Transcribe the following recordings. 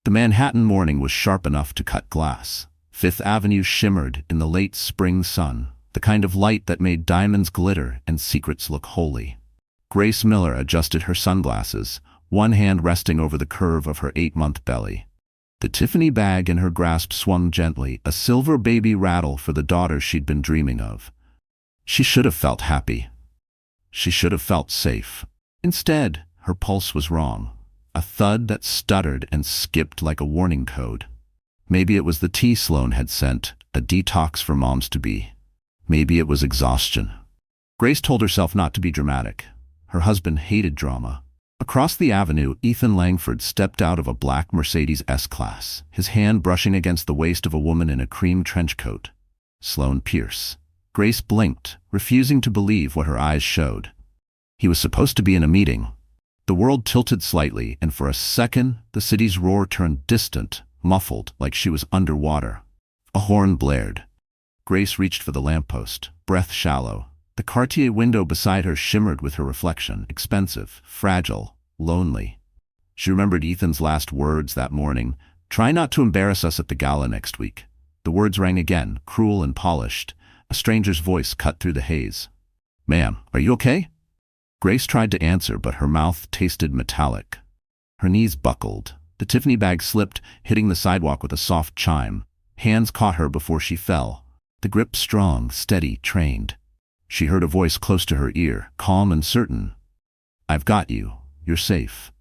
The Manhattan morning was sharp enough to cut glass. Fifth Avenue shimmered in the late spring sun, the kind of light that made diamonds glitter and secrets look holy. Grace Miller adjusted her sunglasses, one hand resting over the curve of her 8-month belly. The Tiffany bag in her grasp swung gently, a silver baby rattle for the daughter she'd been dreaming of. She should have felt happy. She should have felt safe. Instead, her pulse was wrong. A thud that stuttered and skipped like a warning code. Maybe it was the tea Sloan had sent, a detox for moms-to-be. Maybe it was exhaustion. Grace told herself not to be dramatic. Her husband hated drama. Across the avenue, Ethan Langford stepped out of a black Mercedes S-Class, his hand brushing against the waist of a woman in a cream trench coat. Sloan Pierce. Grace blinked, refusing to believe what her eyes showed. He was supposed to be in a meeting. The world tilted slightly, and for a second, the city's roar turned distant, muffled, like she was underwater. A horn blared. Grace reached for the lamppost, breath shallow. The Cartier window beside her shimmered with her reflection, expensive, fragile, lonely. She remembered Ethan's last words that morning, "Try not to embarrass us at the gala next week." The words rang again, cruel and polished. A stranger's voice cut through the haze. "Ma'am, are you okay?" Grace tried to answer, but her mouth tasted metallic. Her knees buckled. The Tiffany bag slipped, hitting the sidewalk with a soft chime. Hands caught her before she fell. The grip strong, steady, trained. She heard a voice close to her ear, calm and certain. "I've got you. You're safe."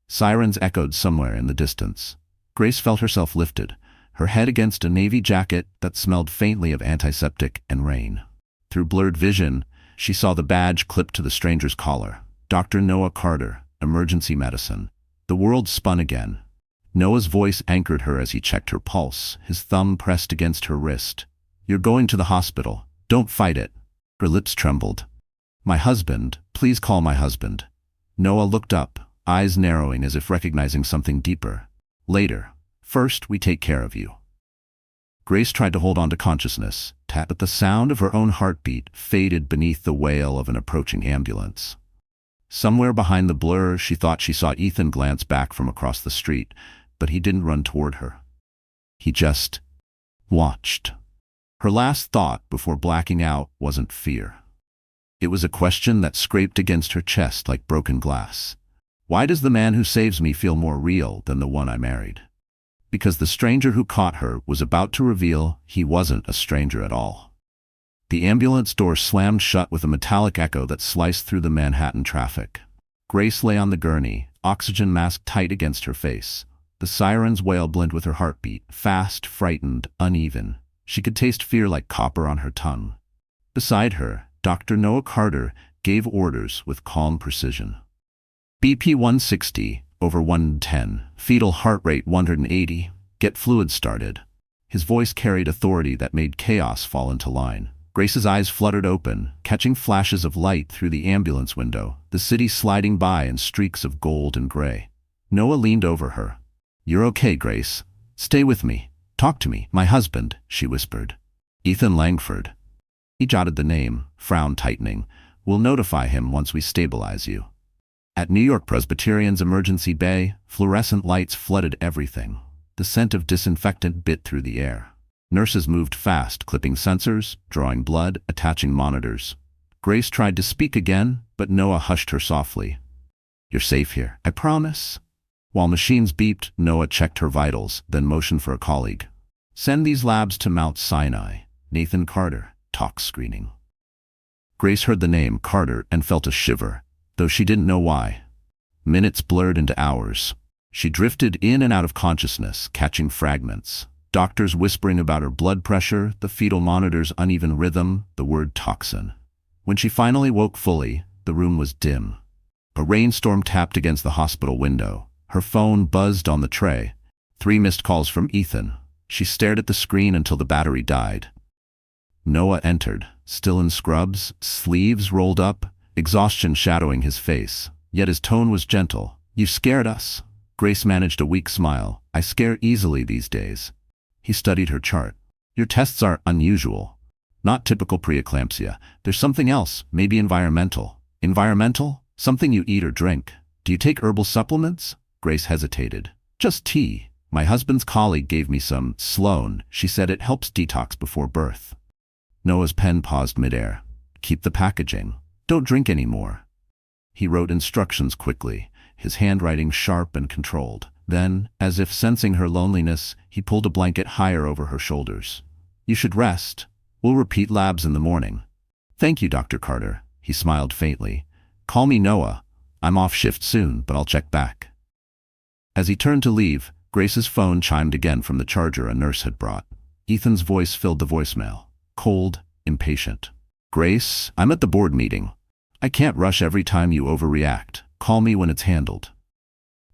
Sirens echoed somewhere in the distance. Grace felt herself lifted, her head against a navy jacket that smelled faintly of antiseptic and rain. Through blurred vision, she saw the badge clipped to the stranger's collar. Dr. Noah Carter, Emergency Medicine. The world spun again. Noah's voice anchored her as he checked her pulse, his thumb pressed against her wrist. "You're going to the hospital. Don't fight it." Her lips trembled. "My husband, please call my husband." Noah looked up, eyes narrowing as if recognizing something deeper. "Later. First, we take care of you." Grace tried to hold on to consciousness, but the sound of her own heartbeat faded beneath the wail of an approaching ambulance. Somewhere behind the blur, she thought she saw Ethan glance back from across the street, but he didn't run toward her. He just watched. Her last thought before blacking out wasn't fear. It was a question that scraped against her chest like broken glass. Why does the man who saves me feel more real than the one I married? Because the stranger who caught her was about to reveal he wasn't a stranger at all. The ambulance door slammed shut with a metallic echo that sliced through the Manhattan traffic. Grace lay on the gurney, oxygen mask tight against her face. The siren's wail blended with her heartbeat, fast, frightened, uneven. She could taste fear like copper on her tongue. Beside her, Dr. Noah Carter gave orders with calm precision. BP 160, over 110, fetal heart rate 180, get fluid started. His voice carried authority that made chaos fall into line. Grace's eyes fluttered open, catching flashes of light through the ambulance window, the city sliding by in streaks of gold and gray. Noah leaned over her. "You're okay, Grace. Stay with me. Talk to me, my husband," she whispered. "Ethan Langford." He jotted the name, frown tightening. "We'll notify him once we stabilize you." At New York Presbyterian's emergency bay, fluorescent lights flooded everything. The scent of disinfectant bit through the air. Nurses moved fast, clipping sensors, drawing blood, attaching monitors. Grace tried to speak again, but Noah hushed her softly. "You're safe here, I promise." While machines beeped, Noah checked her vitals, then motioned for a colleague. "Send these labs to Mount Sinai. Nathan Carter, tox screening." Grace heard the name Carter and felt a shiver, though she didn't know why. Minutes blurred into hours. She drifted in and out of consciousness, catching fragments. Doctors whispering about her blood pressure, the fetal monitor's uneven rhythm, the word toxin. When she finally woke fully, the room was dim. A rainstorm tapped against the hospital window. Her phone buzzed on the tray. 3 missed calls from Ethan. She stared at the screen until the battery died. Noah entered, still in scrubs, sleeves rolled up, exhaustion shadowing his face. Yet his tone was gentle. "You scared us." Grace managed a weak smile. "I scare easily these days." He studied her chart. "Your tests are unusual. Not typical preeclampsia. There's something else, maybe environmental." "Environmental? Something you eat or drink. Do you take herbal supplements?" Grace hesitated. "Just tea. My husband's colleague gave me some. Sloan, she said it helps detox before birth. Noah's pen paused midair. Keep the packaging. Don't drink anymore. He wrote instructions quickly, his handwriting sharp and controlled. Then, as if sensing her loneliness, he pulled a blanket higher over her shoulders. You should rest. We'll repeat labs in the morning. Thank you, Dr. Carter. He smiled faintly. Call me Noah. I'm off shift soon, but I'll check back. As he turned to leave, Grace's phone chimed again from the charger a nurse had brought. Ethan's voice filled the voicemail. Cold, impatient. Grace, I'm at the board meeting. I can't rush every time you overreact. Call me when it's handled.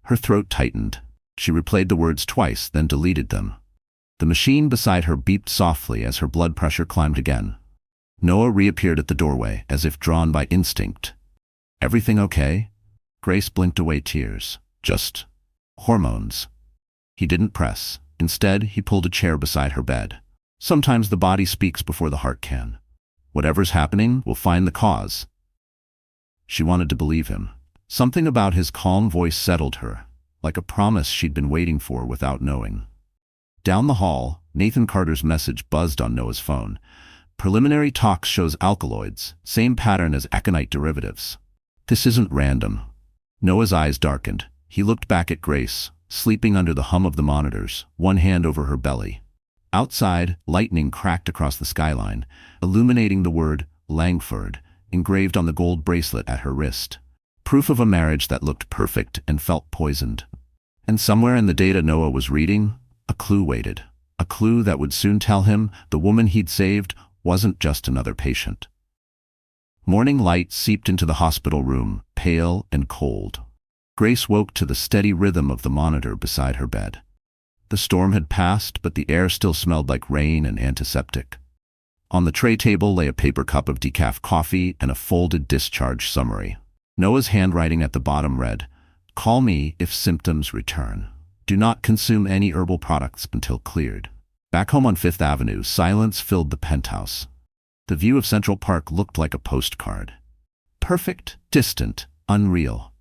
Her throat tightened. She replayed the words twice, then deleted them. The machine beside her beeped softly as her blood pressure climbed again. Noah reappeared at the doorway, as if drawn by instinct. Everything okay? Grace blinked away tears. Just hormones. He didn't press. Instead, he pulled a chair beside her bed. Sometimes the body speaks before the heart can. Whatever's happening, we'll find the cause. She wanted to believe him. Something about his calm voice settled her, like a promise she'd been waiting for without knowing. Down the hall, Nathan Carter's message buzzed on Noah's phone. Preliminary talks shows alkaloids, same pattern as aconite derivatives. This isn't random. Noah's eyes darkened. He looked back at Grace, sleeping under the hum of the monitors, one hand over her belly. Outside, lightning cracked across the skyline, illuminating the word Langford, engraved on the gold bracelet at her wrist. Proof of a marriage that looked perfect and felt poisoned. And somewhere in the data Noah was reading, a clue waited. A clue that would soon tell him the woman he'd saved wasn't just another patient. Morning light seeped into the hospital room, pale and cold. Grace woke to the steady rhythm of the monitor beside her bed. The storm had passed, but the air still smelled like rain and antiseptic. On the tray table lay a paper cup of decaf coffee and a folded discharge summary. Noah's handwriting at the bottom read, "Call me if symptoms return. Do not consume any herbal products until cleared." Back home on Fifth Avenue, silence filled the penthouse. The view of Central Park looked like a postcard. Perfect, distant, unreal.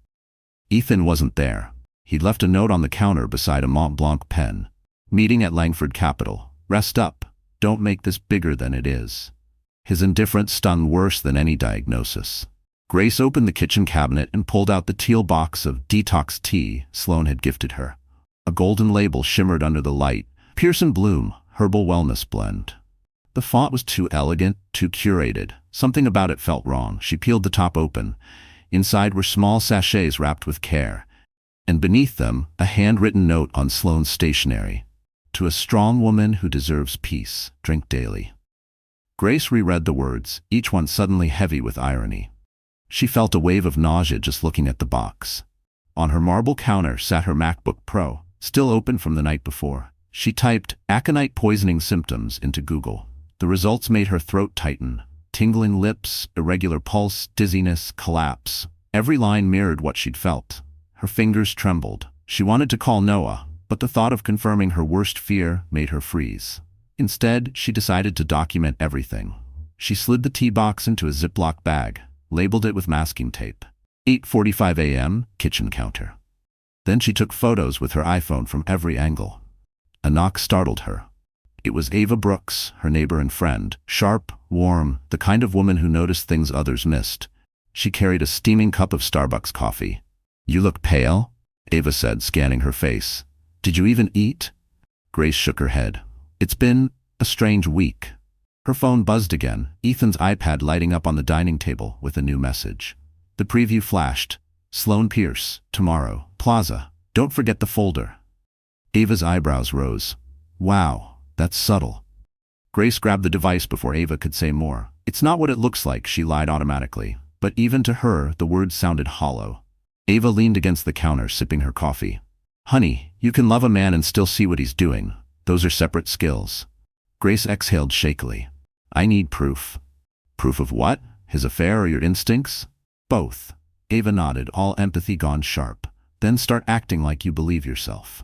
Ethan wasn't there. He'd left a note on the counter beside a Mont Blanc pen. Meeting at Langford Capital. Rest up. Don't make this bigger than it is. His indifference stung worse than any diagnosis. Grace opened the kitchen cabinet and pulled out the teal box of detox tea Sloan had gifted her. A golden label shimmered under the light. Pearson Bloom, Herbal Wellness Blend. The font was too elegant, too curated. Something about it felt wrong. She peeled the top open. Inside were small sachets wrapped with care, and beneath them, a handwritten note on Sloan's stationery. To a strong woman who deserves peace, drink daily. Grace reread the words, each one suddenly heavy with irony. She felt a wave of nausea just looking at the box. On her marble counter sat her MacBook Pro, still open from the night before. She typed aconite poisoning symptoms into Google. The results made her throat tighten. Tingling lips, irregular pulse, dizziness, collapse. Every line mirrored what she'd felt. Her fingers trembled. She wanted to call Noah, but the thought of confirming her worst fear made her freeze. Instead, she decided to document everything. She slid the tea box into a Ziploc bag, labeled it with masking tape. 8:45 a.m., kitchen counter. Then she took photos with her iPhone from every angle. A knock startled her. It was Ava Brooks, her neighbor and friend, sharp, warm, the kind of woman who noticed things others missed. She carried a steaming cup of Starbucks coffee. "You look pale," Ava said, scanning her face. "Did you even eat?" Grace shook her head. "It's been a strange week." Her phone buzzed again, Ethan's iPad lighting up on the dining table with a new message. The preview flashed. "Sloan Pierce, tomorrow, Plaza. Don't forget the folder." Ava's eyebrows rose. "Wow, that's subtle." Grace grabbed the device before Ava could say more. "It's not what it looks like," she lied automatically. But even to her, the words sounded hollow. Ava leaned against the counter, sipping her coffee. "Honey, you can love a man and still see what he's doing. Those are separate skills." Grace exhaled shakily. "I need proof." "Proof of what? His affair or your instincts?" "Both." Ava nodded, all empathy gone sharp. "Then start acting like you believe yourself."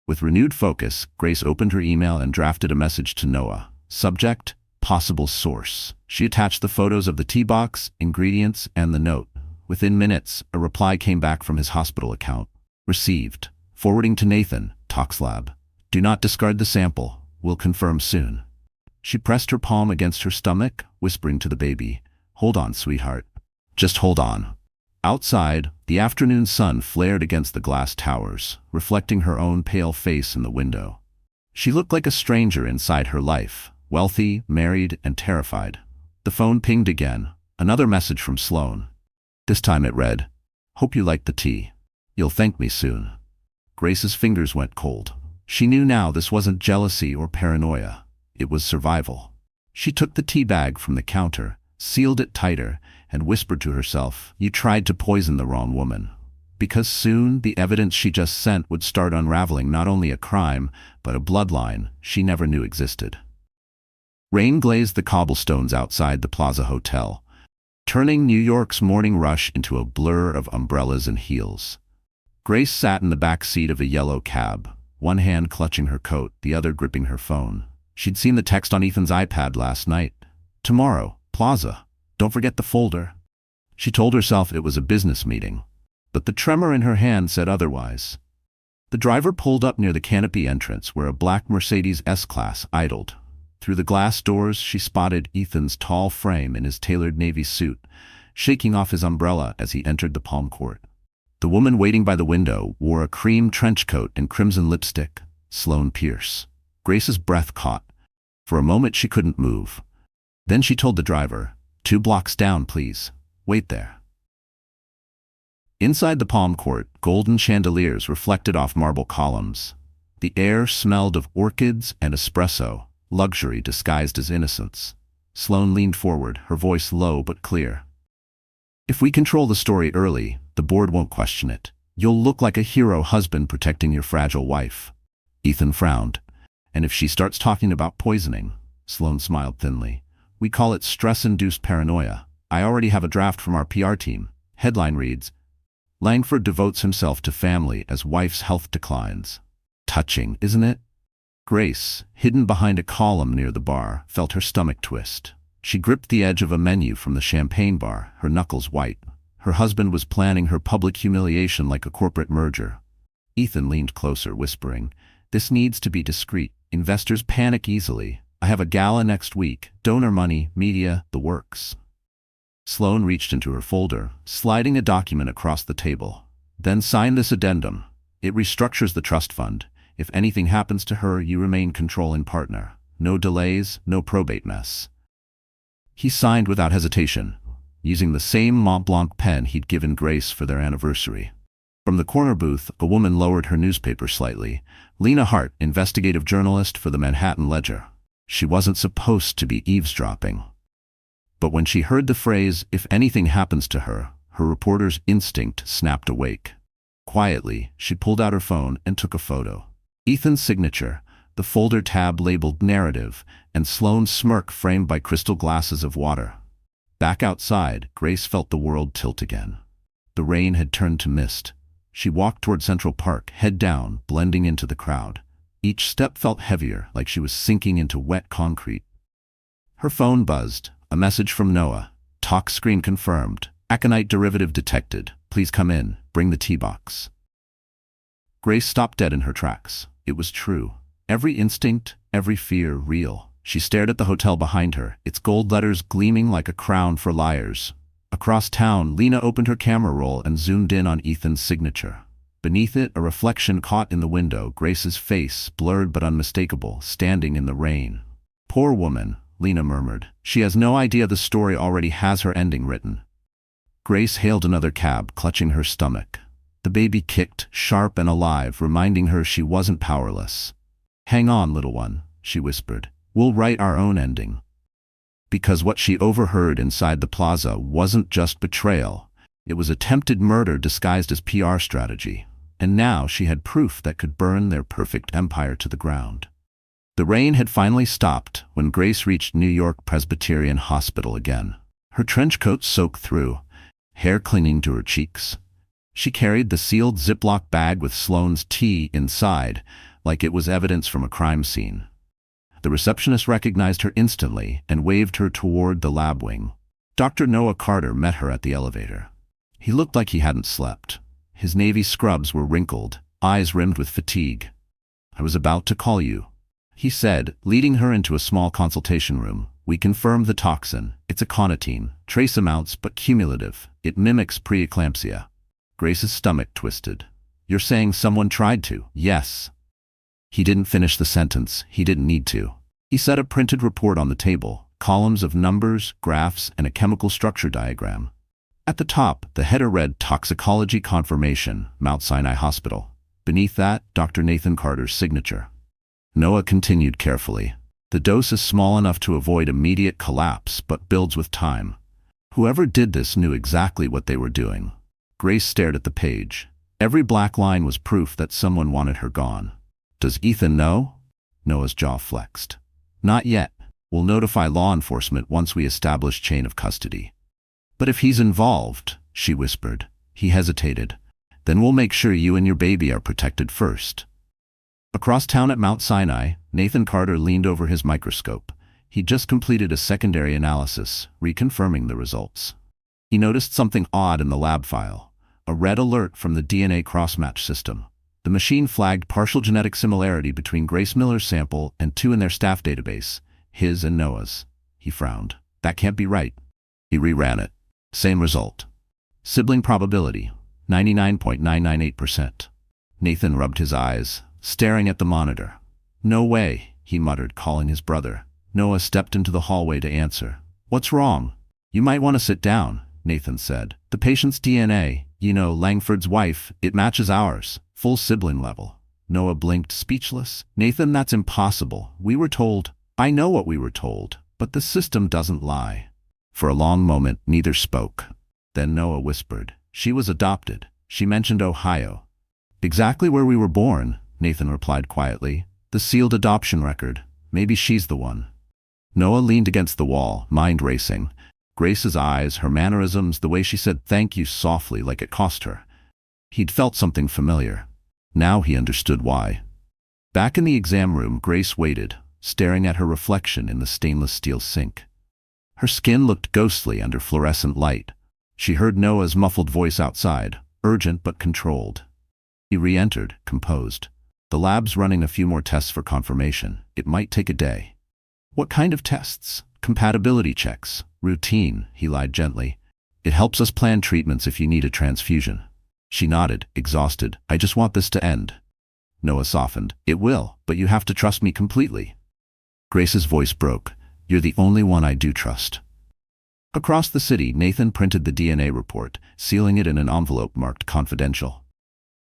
With renewed focus, Grace opened her email and drafted a message to Noah. Subject, possible source. She attached the photos of the tea box, ingredients, and the note. Within minutes, a reply came back from his hospital account. Received. Forwarding to Nathan, Tox lab. Do not discard the sample. We'll confirm soon. She pressed her palm against her stomach, whispering to the baby, "Hold on, sweetheart. Just hold on." Outside, the afternoon sun flared against the glass towers, reflecting her own pale face in the window. She looked like a stranger inside her life, wealthy, married, and terrified. The phone pinged again, another message from Sloane. This time it read, "Hope you like the tea. You'll thank me soon." Grace's fingers went cold. She knew now this wasn't jealousy or paranoia. It was survival. She took the tea bag from the counter, sealed it tighter, and whispered to herself, "You tried to poison the wrong woman." Because soon the evidence she just sent would start unraveling not only a crime, but a bloodline she never knew existed. Rain glazed the cobblestones outside the Plaza Hotel, turning New York's morning rush into a blur of umbrellas and heels. Grace sat in the back seat of a yellow cab, one hand clutching her coat, the other gripping her phone. She'd seen the text on Ethan's iPad last night. "Tomorrow, Plaza. Don't forget the folder." She told herself it was a business meeting, but the tremor in her hand said otherwise. The driver pulled up near the canopy entrance where a black Mercedes S-Class idled. Through the glass doors, she spotted Ethan's tall frame in his tailored navy suit, shaking off his umbrella as he entered the palm court. The woman waiting by the window wore a cream trench coat and crimson lipstick, Sloane Pierce. Grace's breath caught. For a moment she couldn't move. Then she told the driver, "2 blocks down, please. Wait there." Inside the palm court, golden chandeliers reflected off marble columns. The air smelled of orchids and espresso, luxury disguised as innocence. Sloane leaned forward, her voice low but clear. "If we control the story early, the board won't question it. You'll look like a hero husband protecting your fragile wife." Ethan frowned. "And if she starts talking about poisoning?" Sloane smiled thinly. "We call it stress-induced paranoia. I already have a draft from our PR team. Headline reads, 'Langford devotes himself to family as wife's health declines.' Touching, isn't it?" Grace, hidden behind a column near the bar, felt her stomach twist. She gripped the edge of a menu from the champagne bar, her knuckles white. Her husband was planning her public humiliation like a corporate merger. Ethan leaned closer, whispering, "This needs to be discreet. Investors panic easily. I have a gala next week. Donor money, media, the works." Sloane reached into her folder, sliding a document across the table. "Then sign this addendum. It restructures the trust fund. If anything happens to her, you remain controlling partner. No delays, no probate mess." He signed without hesitation, using the same Mont Blanc pen he'd given Grace for their anniversary. From the corner booth, a woman lowered her newspaper slightly. Lena Hart, investigative journalist for the Manhattan Ledger. She wasn't supposed to be eavesdropping. But when she heard the phrase, "if anything happens to her," her reporter's instinct snapped awake. Quietly, she pulled out her phone and took a photo. Ethan's signature, the folder tab labeled narrative, and Sloane's smirk framed by crystal glasses of water. Back outside, Grace felt the world tilt again. The rain had turned to mist. She walked toward Central Park, head down, blending into the crowd. Each step felt heavier, like she was sinking into wet concrete. Her phone buzzed. A message from Noah. "Talk screen confirmed. Aconite derivative detected. Please come in. Bring the tea box." Grace stopped dead in her tracks. It was true. Every instinct, every fear real. She stared at the hotel behind her, its gold letters gleaming like a crown for liars. Across town, Lena opened her camera roll and zoomed in on Ethan's signature. Beneath it, a reflection caught in the window, Grace's face, blurred but unmistakable, standing in the rain. "Poor woman," Lena murmured. "She has no idea the story already has her ending written." Grace hailed another cab, clutching her stomach. The baby kicked, sharp and alive, reminding her she wasn't powerless. "Hang on, little one," she whispered. "We'll write our own ending." Because what she overheard inside the plaza wasn't just betrayal. It was attempted murder disguised as PR strategy. And now she had proof that could burn their perfect empire to the ground. The rain had finally stopped when Grace reached New York Presbyterian Hospital again. Her trench coat soaked through, hair clinging to her cheeks. She carried the sealed Ziploc bag with Sloane's tea inside, like it was evidence from a crime scene. The receptionist recognized her instantly and waved her toward the lab wing. Dr. Noah Carter met her at the elevator. He looked like he hadn't slept. His navy scrubs were wrinkled, eyes rimmed with fatigue. I was about to call you, he said, leading her into a small consultation room. We confirmed the toxin. It's aconitine. Trace amounts, but cumulative. It mimics preeclampsia. Grace's stomach twisted. You're saying someone tried to? Yes. He didn't finish the sentence. He didn't need to. He set a printed report on the table, columns of numbers, graphs, and a chemical structure diagram. At the top, the header read Toxicology Confirmation, Mount Sinai Hospital. Beneath that, Dr. Nathan Carter's signature. Noah continued carefully. The dose is small enough to avoid immediate collapse, but builds with time. Whoever did this knew exactly what they were doing. Grace stared at the page. Every black line was proof that someone wanted her gone. Does Ethan know? Noah's jaw flexed. Not yet. We'll notify law enforcement once we establish chain of custody. But if he's involved, she whispered. He hesitated. Then we'll make sure you and your baby are protected first. Across town at Mount Sinai, Nathan Carter leaned over his microscope. He'd just completed a secondary analysis, reconfirming the results. He noticed something odd in the lab file. A red alert from the DNA crossmatch system. The machine flagged partial genetic similarity between Grace Miller's sample and two in their staff database, his and Noah's. He frowned. That can't be right. He reran it. Same result. Sibling probability, 99.998%. Nathan rubbed his eyes, staring at the monitor. No way, he muttered, calling his brother. Noah stepped into the hallway to answer. What's wrong? You might want to sit down, Nathan said. The patient's DNA, Langford's wife, it matches ours. Full sibling level. Noah blinked, speechless. Nathan, that's impossible. We were told. I know what we were told, but the system doesn't lie. For a long moment, neither spoke. Then Noah whispered. She was adopted. She mentioned Ohio. Exactly where we were born, Nathan replied quietly. The sealed adoption record. Maybe she's the one. Noah leaned against the wall, mind racing. Grace's eyes, her mannerisms, the way she said thank you softly like it cost her. He'd felt something familiar. Now he understood why. Back in the exam room, Grace waited, staring at her reflection in the stainless steel sink. Her skin looked ghostly under fluorescent light. She heard Noah's muffled voice outside, urgent but controlled. He re-entered, composed. The lab's running a few more tests for confirmation. It might take a day. What kind of tests? Compatibility checks. Routine, he lied gently. It helps us plan treatments if you need a transfusion. She nodded, exhausted. I just want this to end. Noah softened. It will, but you have to trust me completely. Grace's voice broke. You're the only one I do trust. Across the city, Nathan printed the DNA report, sealing it in an envelope marked confidential.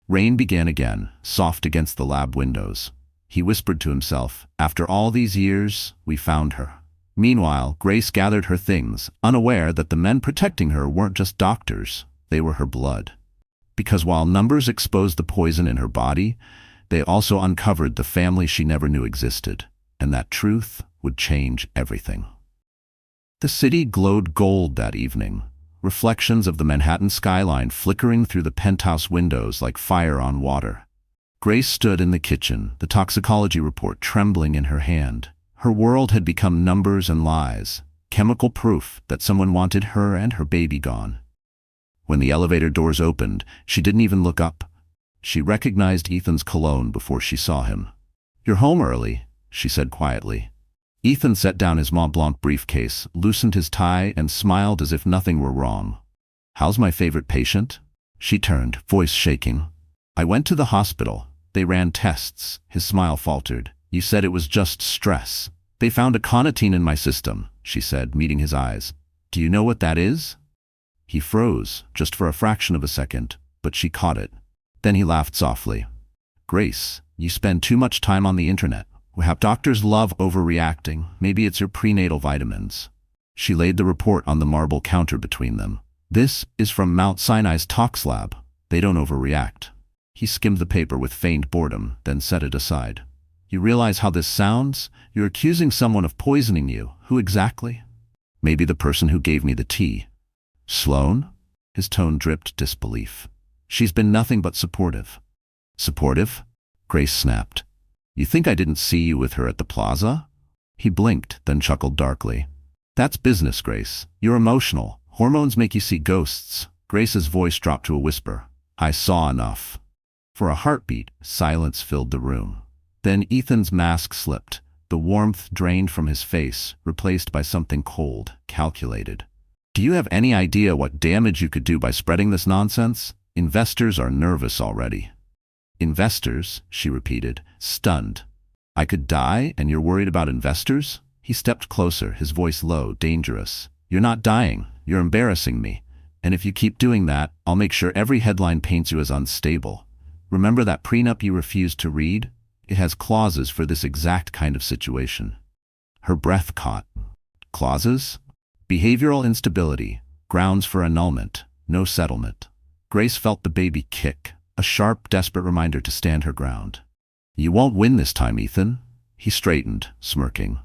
Rain began again, soft against the lab windows. He whispered to himself, after all these years, we found her. Meanwhile, Grace gathered her things, unaware that the men protecting her weren't just doctors, they were her blood. Because while numbers exposed the poison in her body, they also uncovered the family she never knew existed, and that truth would change everything. The city glowed gold that evening, reflections of the Manhattan skyline flickering through the penthouse windows like fire on water. Grace stood in the kitchen, the toxicology report trembling in her hand. Her world had become numbers and lies, chemical proof that someone wanted her and her baby gone. When the elevator doors opened, she didn't even look up. She recognized Ethan's cologne before she saw him. You're home early, she said quietly. Ethan set down his Mont Blanc briefcase, loosened his tie, and smiled as if nothing were wrong. How's my favorite patient? She turned, voice shaking. I went to the hospital. They ran tests. His smile faltered. You said it was just stress. They found aconitine in my system, she said, meeting his eyes. Do you know what that is? He froze, just for a fraction of a second, but she caught it. Then he laughed softly. Grace, you spend too much time on the internet. Doctors love overreacting. Maybe it's your prenatal vitamins. She laid the report on the marble counter between them. This is from Mount Sinai's tox lab. They don't overreact. He skimmed the paper with feigned boredom, then set it aside. You realize how this sounds? You're accusing someone of poisoning you. Who exactly? Maybe the person who gave me the tea. Sloane? His tone dripped disbelief. She's been nothing but supportive. Supportive? Grace snapped. You think I didn't see you with her at the plaza? He blinked, then chuckled darkly. That's business, Grace. You're emotional. Hormones make you see ghosts. Grace's voice dropped to a whisper. I saw enough. For a heartbeat, silence filled the room. Then Ethan's mask slipped, the warmth drained from his face, replaced by something cold, calculated. Do you have any idea what damage you could do by spreading this nonsense? Investors are nervous already. Investors, she repeated, stunned. I could die, and you're worried about investors? He stepped closer, his voice low, dangerous. You're not dying. You're embarrassing me. And if you keep doing that, I'll make sure every headline paints you as unstable. Remember that prenup you refused to read? It has clauses for this exact kind of situation. Her breath caught. Clauses? Behavioral instability, grounds for annulment, no settlement. Grace felt the baby kick, a sharp, desperate reminder to stand her ground. You won't win this time, Ethan. He straightened, smirking.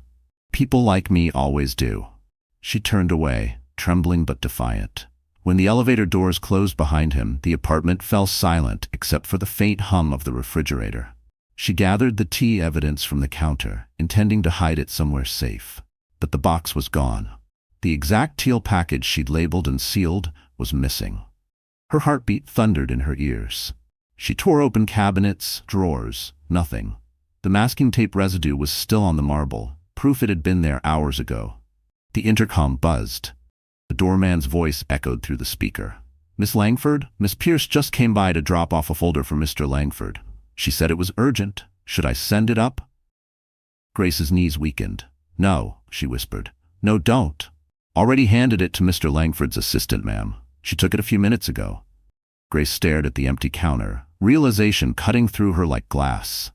People like me always do. She turned away, trembling but defiant. When the elevator doors closed behind him, the apartment fell silent except for the faint hum of the refrigerator. She gathered the tea evidence from the counter, intending to hide it somewhere safe. But the box was gone. The exact teal package she'd labeled and sealed was missing. Her heartbeat thundered in her ears. She tore open cabinets, drawers, nothing. The masking tape residue was still on the marble, proof it had been there hours ago. The intercom buzzed. The doorman's voice echoed through the speaker. Miss Langford, Miss Pierce just came by to drop off a folder for Mr. Langford. She said it was urgent. Should I send it up? Grace's knees weakened. No, she whispered. No, don't. Already handed it to Mr. Langford's assistant, ma'am. She took it a few minutes ago. Grace stared at the empty counter, realization cutting through her like glass.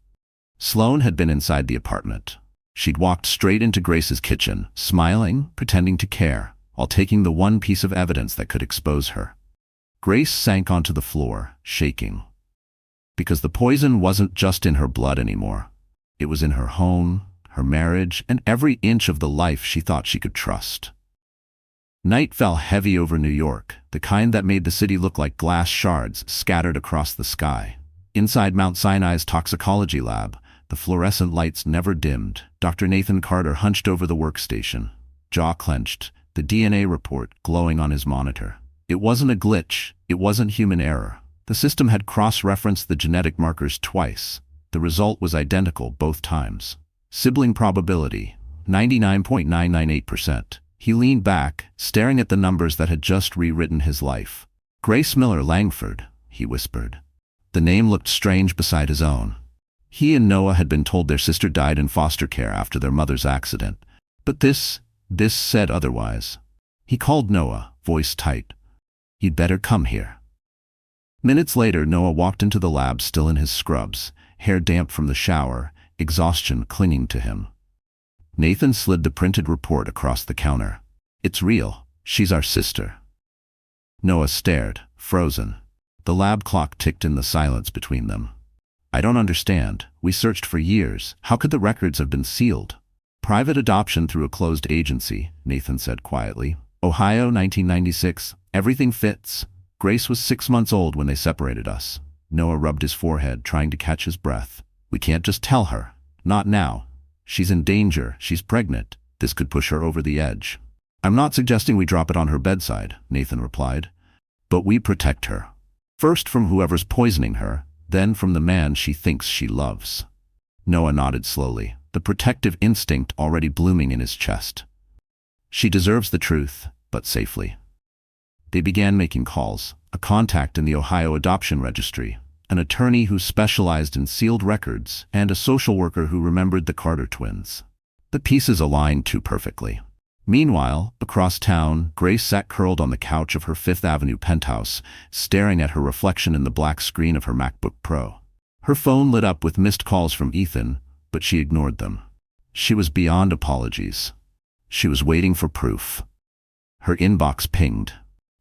Sloane had been inside the apartment. She'd walked straight into Grace's kitchen, smiling, pretending to care, while taking the one piece of evidence that could expose her. Grace sank onto the floor, shaking. Because the poison wasn't just in her blood anymore. It was in her home, her marriage, and every inch of the life she thought she could trust. Night fell heavy over New York, the kind that made the city look like glass shards scattered across the sky. Inside Mount Sinai's toxicology lab, the fluorescent lights never dimmed. Dr. Nathan Carter hunched over the workstation, jaw clenched, the DNA report glowing on his monitor. It wasn't a glitch, it wasn't human error. The system had cross-referenced the genetic markers twice. The result was identical both times. Sibling probability, 99.998%. He leaned back, staring at the numbers that had just rewritten his life. Grace Miller Langford, he whispered. The name looked strange beside his own. He and Noah had been told their sister died in foster care after their mother's accident. But this said otherwise. He called Noah, voice tight. You'd better come here. Minutes later, Noah walked into the lab still in his scrubs, hair damp from the shower, exhaustion clinging to him. Nathan slid the printed report across the counter. It's real. She's our sister. Noah stared, frozen. The lab clock ticked in the silence between them. I don't understand. We searched for years. How could the records have been sealed? Private adoption through a closed agency, Nathan said quietly. Ohio, 1996. Everything fits. Grace was 6 months old when they separated us. Noah rubbed his forehead, trying to catch his breath. We can't just tell her. Not now. She's in danger. She's pregnant. This could push her over the edge. I'm not suggesting we drop it on her bedside, Nathan replied. But we protect her. First from whoever's poisoning her, then from the man she thinks she loves. Noah nodded slowly, the protective instinct already blooming in his chest. She deserves the truth, but safely. They began making calls, a contact in the Ohio Adoption Registry, an attorney who specialized in sealed records, and a social worker who remembered the Carter twins. The pieces aligned too perfectly. Meanwhile, across town, Grace sat curled on the couch of her Fifth Avenue penthouse, staring at her reflection in the black screen of her MacBook Pro. Her phone lit up with missed calls from Ethan, but she ignored them. She was beyond apologies. She was waiting for proof. Her inbox pinged.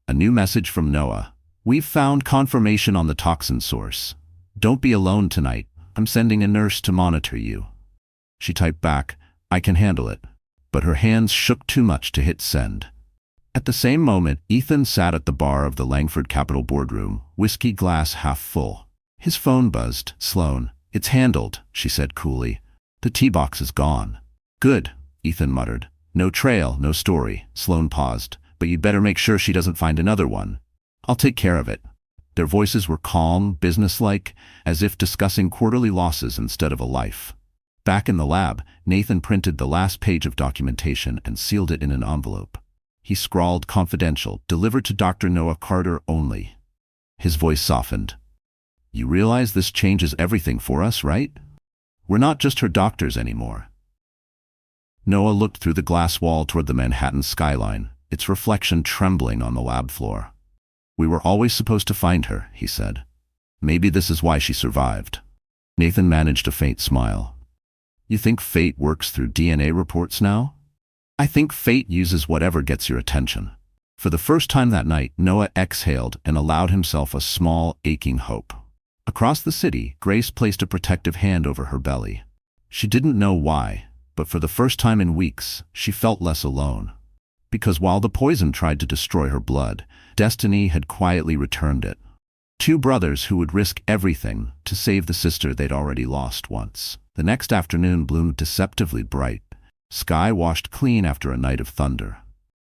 A new message from Noah. We've found confirmation on the toxin source. Don't be alone tonight. I'm sending a nurse to monitor you. She typed back, I can handle it. But her hands shook too much to hit send. At the same moment, Ethan sat at the bar of the Langford Capital boardroom, whiskey glass half full. His phone buzzed. Sloane. It's handled, she said coolly. The tea box is gone. Good, Ethan muttered. No trail, no story. Sloane paused. But you'd better make sure she doesn't find another one. I'll take care of it. Their voices were calm, businesslike, as if discussing quarterly losses instead of a life. Back in the lab, Nathan printed the last page of documentation and sealed it in an envelope. He scrawled confidential, delivered to Dr. Noah Carter only. His voice softened. You realize this changes everything for us, right? We're not just her doctors anymore. Noah looked through the glass wall toward the Manhattan skyline, its reflection trembling on the lab floor. We were always supposed to find her, he said. Maybe this is why she survived. Nathan managed a faint smile. You think fate works through DNA reports now? I think fate uses whatever gets your attention. For the first time that night, Noah exhaled and allowed himself a small, aching hope. Across the city, Grace placed a protective hand over her belly. She didn't know why, but for the first time in weeks, she felt less alone. Because while the poison tried to destroy her blood, destiny had quietly returned it. Two brothers who would risk everything to save the sister they'd already lost once. The next afternoon bloomed deceptively bright, sky washed clean after a night of thunder.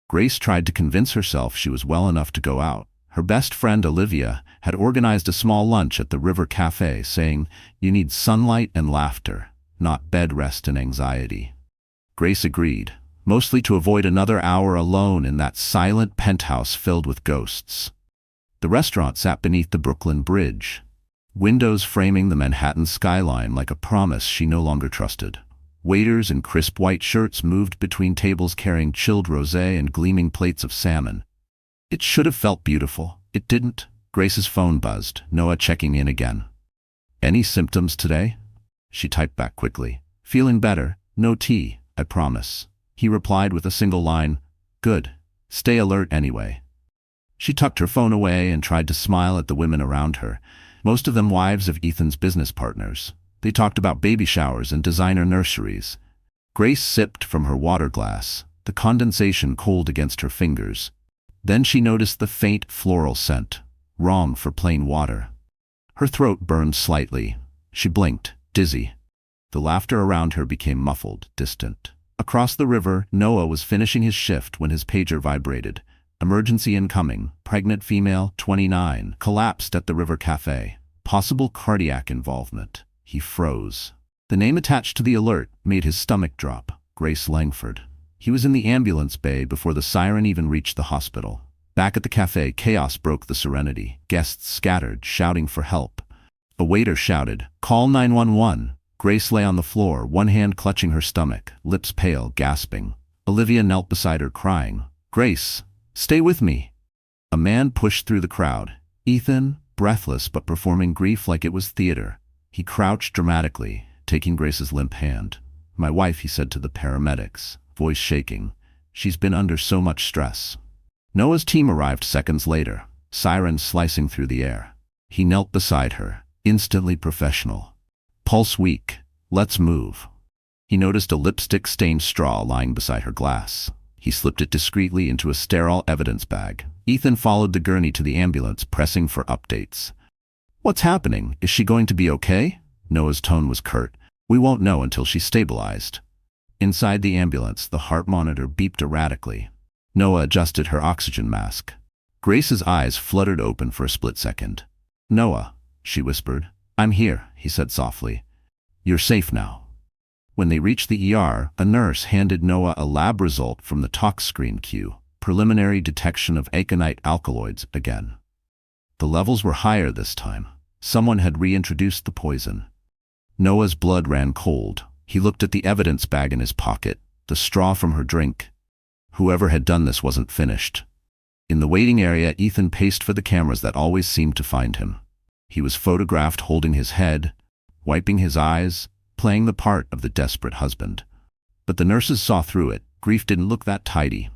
Grace tried to convince herself she was well enough to go out. Her best friend Olivia had organized a small lunch at the River Cafe, saying, "You need sunlight and laughter, not bed rest and anxiety." Grace agreed, mostly to avoid another hour alone in that silent penthouse filled with ghosts. The restaurant sat beneath the Brooklyn Bridge, windows framing the Manhattan skyline like a promise she no longer trusted. Waiters in crisp white shirts moved between tables carrying chilled rosé and gleaming plates of salmon. It should have felt beautiful. It didn't. Grace's phone buzzed, Noah checking in again. Any symptoms today? She typed back quickly. Feeling better. No tea, I promise. He replied with a single line, Good. Stay alert anyway. She tucked her phone away and tried to smile at the women around her, most of them wives of Ethan's business partners. They talked about baby showers and designer nurseries. Grace sipped from her water glass, the condensation cold against her fingers. Then she noticed the faint floral scent, wrong for plain water. Her throat burned slightly. She blinked, dizzy. The laughter around her became muffled, distant. Across the river, Noah was finishing his shift when his pager vibrated. Emergency incoming. Pregnant female, 29, collapsed at the River Cafe. Possible cardiac involvement. He froze. The name attached to the alert made his stomach drop. Grace Langford. He was in the ambulance bay before the siren even reached the hospital. Back at the cafe, chaos broke the serenity. Guests scattered, shouting for help. A waiter shouted, "Call 911." Grace lay on the floor, one hand clutching her stomach, lips pale, gasping. Olivia knelt beside her, crying, "Grace, stay with me." A man pushed through the crowd. Ethan, breathless but performing grief like it was theater. He crouched dramatically, taking Grace's limp hand. "My wife," he said to the paramedics, voice shaking. "She's been under so much stress." Noah's team arrived seconds later, sirens slicing through the air. He knelt beside her, instantly professional. "Pulse weak. Let's move." He noticed a lipstick-stained straw lying beside her glass. He slipped it discreetly into a sterile evidence bag. Ethan followed the gurney to the ambulance, pressing for updates. "What's happening? Is she going to be okay?" Noah's tone was curt. "We won't know until she's stabilized." Inside the ambulance, the heart monitor beeped erratically. Noah adjusted her oxygen mask. Grace's eyes fluttered open for a split second. "Noah," she whispered. "I'm here," he said softly. "You're safe now." When they reached the ER, a nurse handed Noah a lab result from the tox screen queue. Preliminary detection of aconite alkaloids again. The levels were higher this time. Someone had reintroduced the poison. Noah's blood ran cold. He looked at the evidence bag in his pocket, the straw from her drink. Whoever had done this wasn't finished. In the waiting area, Ethan paced for the cameras that always seemed to find him. He was photographed holding his head, wiping his eyes, playing the part of the desperate husband. But the nurses saw through it. Grief didn't look that tidy.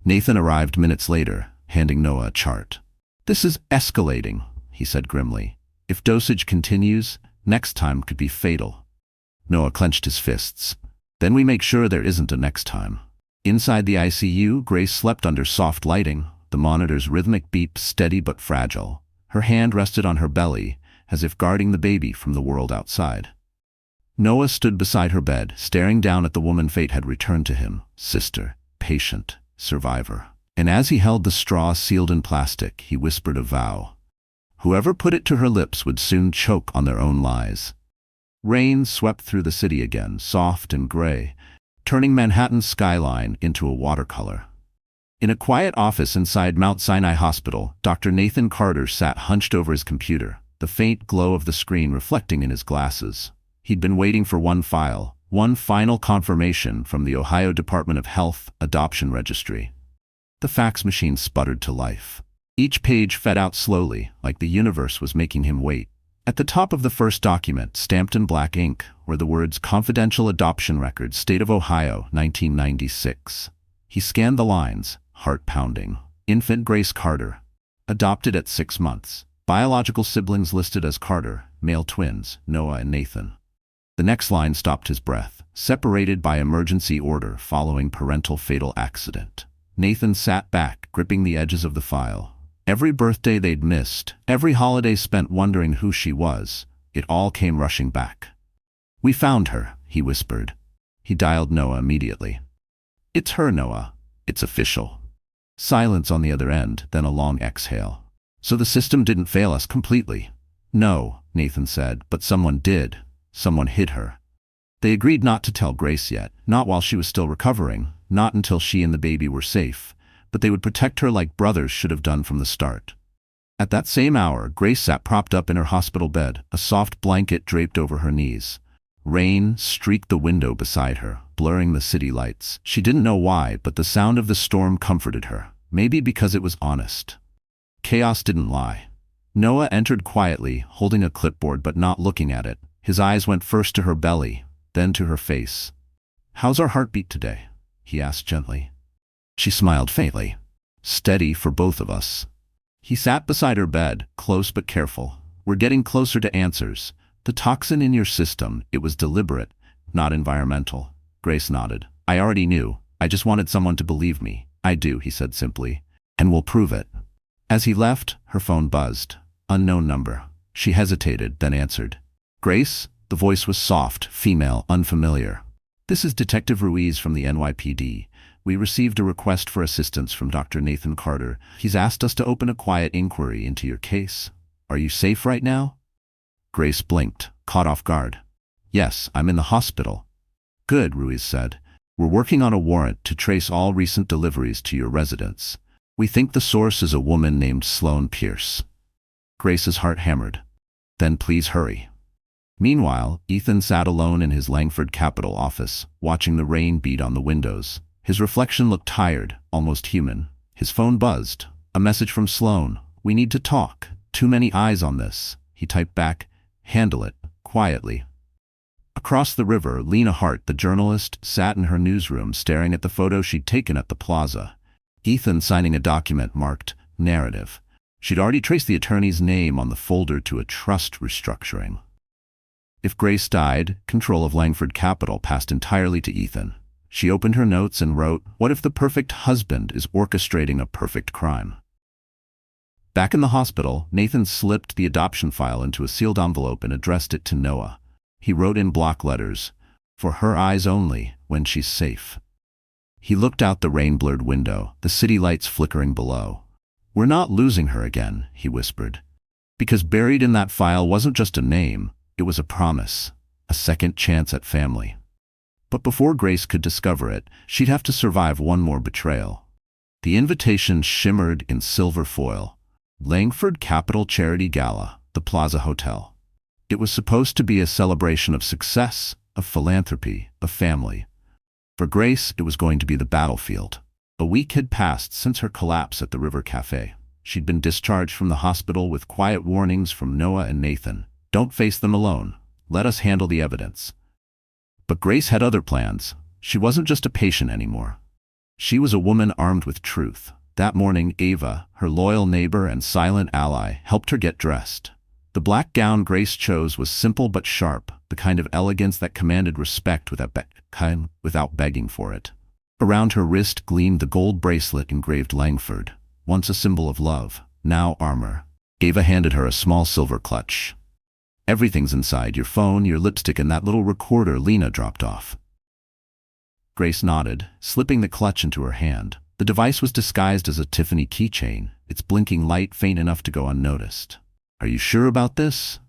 Nathan arrived minutes later, handing Noah a chart. "This is escalating," he said grimly. "If dosage continues, next time could be fatal." Noah clenched his fists. "Then we make sure there isn't a next time." Inside the ICU, Grace slept under soft lighting, the monitor's rhythmic beep steady but fragile. Her hand rested on her belly, as if guarding the baby from the world outside. Noah stood beside her bed, staring down at the woman fate had returned to him. Sister, patient, survivor. And as he held the straw sealed in plastic, he whispered a vow. Whoever put it to her lips would soon choke on their own lies. Rain swept through the city again, soft and gray, turning Manhattan's skyline into a watercolor. In a quiet office inside Mount Sinai Hospital, Dr. Nathan Carter sat hunched over his computer, the faint glow of the screen reflecting in his glasses. He'd been waiting for one file, one final confirmation from the Ohio Department of Health Adoption Registry. The fax machine sputtered to life. Each page fed out slowly, like the universe was making him wait. At the top of the first document, stamped in black ink, were the words Confidential Adoption Records, State of Ohio, 1996. He scanned the lines, heart pounding. Infant Grace Carter. Adopted at 6 months. Biological siblings listed as Carter, male twins, Noah and Nathan. The next line stopped his breath. Separated by emergency order following parental fatal accident. Nathan sat back, gripping the edges of the file. Every birthday they'd missed, every holiday spent wondering who she was, it all came rushing back. "We found her," he whispered. He dialed Noah immediately. "It's her, Noah. It's official." Silence on the other end, then a long exhale. "So the system didn't fail us completely?" "No," Nathan said, "but someone did. Someone hid her. They agreed not to tell Grace yet, not while she was still recovering, not until she and the baby were safe, but they would protect her like brothers should have done from the start." At that same hour, Grace sat propped up in her hospital bed, a soft blanket draped over her knees. Rain streaked the window beside her, blurring the city lights. She didn't know why, but the sound of the storm comforted her, maybe because it was honest. Chaos didn't lie. Noah entered quietly, holding a clipboard but not looking at it. His eyes went first to her belly, then to her face. "How's our heartbeat today?" he asked gently. She smiled faintly. "Steady for both of us." He sat beside her bed, close but careful. "We're getting closer to answers. The toxin in your system, it was deliberate, not environmental." Grace nodded. "I already knew. I just wanted someone to believe me." "I do," he said simply. "And we'll prove it." As he left, her phone buzzed. Unknown number. She hesitated, then answered. "Grace?" The voice was soft, female, unfamiliar. "This is Detective Ruiz from the NYPD. We received a request for assistance from Dr. Nathan Carter. He's asked us to open a quiet inquiry into your case. Are you safe right now?" Grace blinked, caught off guard. "Yes, I'm in the hospital." "Good," Ruiz said. "We're working on a warrant to trace all recent deliveries to your residence. We think the source is a woman named Sloane Pierce." Grace's heart hammered. "Then please hurry." Meanwhile, Ethan sat alone in his Langford Capitol office, watching the rain beat on the windows. His reflection looked tired, almost human. His phone buzzed. A message from Sloane. "We need to talk. Too many eyes on this." He typed back, "Handle it, quietly." Across the river, Lena Hart, the journalist, sat in her newsroom staring at the photo she'd taken at the plaza. Ethan signing a document marked Narrative. She'd already traced the attorney's name on the folder to a trust restructuring. If Grace died, control of Langford Capitol passed entirely to Ethan. She opened her notes and wrote, "What if the perfect husband is orchestrating a perfect crime?" Back in the hospital, Nathan slipped the adoption file into a sealed envelope and addressed it to Noah. He wrote in block letters, "For her eyes only, when she's safe." He looked out the rain-blurred window, the city lights flickering below. "We're not losing her again," he whispered. Because buried in that file wasn't just a name, it was a promise, a second chance at family. But before Grace could discover it, she'd have to survive one more betrayal. The invitation shimmered in silver foil. Langford Capitol Charity Gala, the Plaza Hotel. It was supposed to be a celebration of success, of philanthropy, of family. For Grace, it was going to be the battlefield. A week had passed since her collapse at the River Cafe. She'd been discharged from the hospital with quiet warnings from Noah and Nathan. "Don't face them alone. Let us handle the evidence." But Grace had other plans. She wasn't just a patient anymore. She was a woman armed with truth. That morning, Ava, her loyal neighbor and silent ally, helped her get dressed. The black gown Grace chose was simple but sharp, the kind of elegance that commanded respect without begging for it. Around her wrist gleamed the gold bracelet engraved Langford, once a symbol of love, now armor. Ava handed her a small silver clutch. "Everything's inside, your phone, your lipstick, and that little recorder Lena dropped off." Grace nodded, slipping the clutch into her hand. The device was disguised as a Tiffany keychain, its blinking light faint enough to go unnoticed. Are you sure about this?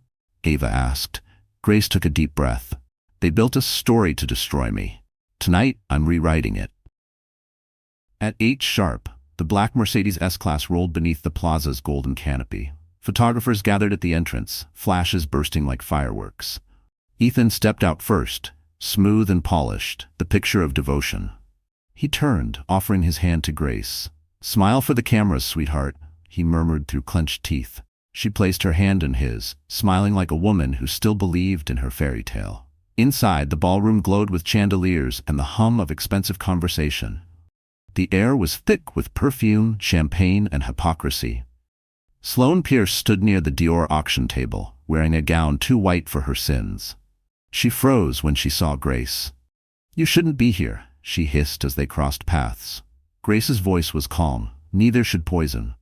Ava asked. Grace took a deep breath. They built a story to destroy me. Tonight, I'm rewriting it. At 8 sharp, the black Mercedes S-Class rolled beneath the plaza's golden canopy. Photographers gathered at the entrance, flashes bursting like fireworks. Ethan stepped out first, smooth and polished, the picture of devotion. He turned, offering his hand to Grace. "Smile for the cameras, sweetheart," he murmured through clenched teeth. She placed her hand in his, smiling like a woman who still believed in her fairy tale. Inside, the ballroom glowed with chandeliers and the hum of expensive conversation. The air was thick with perfume, champagne, and hypocrisy. Sloane Pierce stood near the Dior auction table, wearing a gown too white for her sins. She froze when she saw Grace. "You shouldn't be here," she hissed as they crossed paths. Grace's voice was calm. "Neither should poison."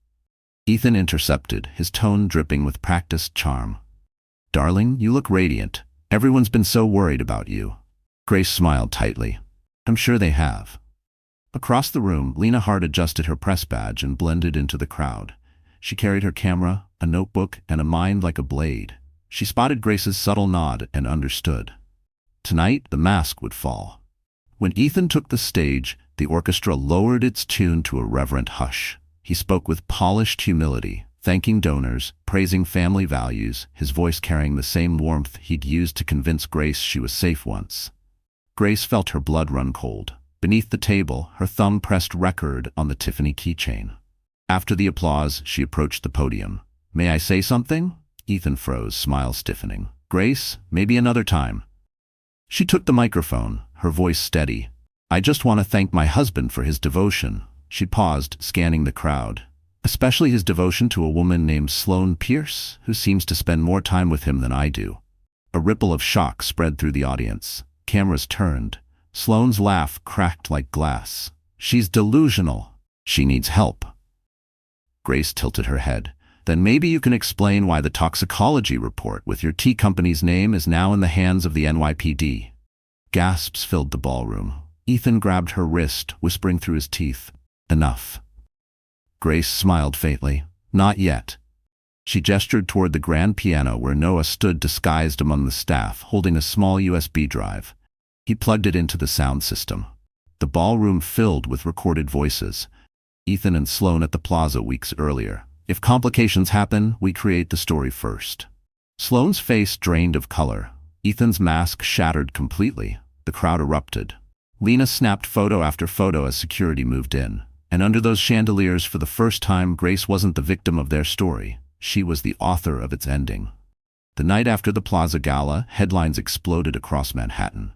Ethan intercepted, his tone dripping with practiced charm. "Darling, you look radiant. Everyone's been so worried about you." Grace smiled tightly. "I'm sure they have." Across the room, Lena Hart adjusted her press badge and blended into the crowd. She carried her camera, a notebook, and a mind like a blade. She spotted Grace's subtle nod and understood. Tonight, the mask would fall. When Ethan took the stage, the orchestra lowered its tune to a reverent hush. He spoke with polished humility, thanking donors, praising family values, his voice carrying the same warmth he'd used to convince Grace she was safe once. Grace felt her blood run cold. Beneath the table, her thumb pressed record on the Tiffany keychain. After the applause, she approached the podium. "May I say something?" Ethan froze, smile stiffening. "Grace, maybe another time." She took the microphone, her voice steady. "I just want to thank my husband for his devotion." She paused, scanning the crowd. "Especially his devotion to a woman named Sloane Pierce, who seems to spend more time with him than I do." A ripple of shock spread through the audience. Cameras turned. Sloane's laugh cracked like glass. "She's delusional. She needs help." Grace tilted her head. "Then maybe you can explain why the toxicology report with your tea company's name is now in the hands of the NYPD. Gasps filled the ballroom. Ethan grabbed her wrist, whispering through his teeth, "Enough." Grace smiled faintly. "Not yet." She gestured toward the grand piano where Noah stood disguised among the staff, holding a small USB drive. He plugged it into the sound system. The ballroom filled with recorded voices. Ethan and Sloane at the plaza weeks earlier. "If complications happen, we create the story first." Sloane's face drained of color. Ethan's mask shattered completely. The crowd erupted. Lena snapped photo after photo as security moved in. And under those chandeliers, for the first time, Grace wasn't the victim of their story. She was the author of its ending. The night after the Plaza Gala, headlines exploded across Manhattan.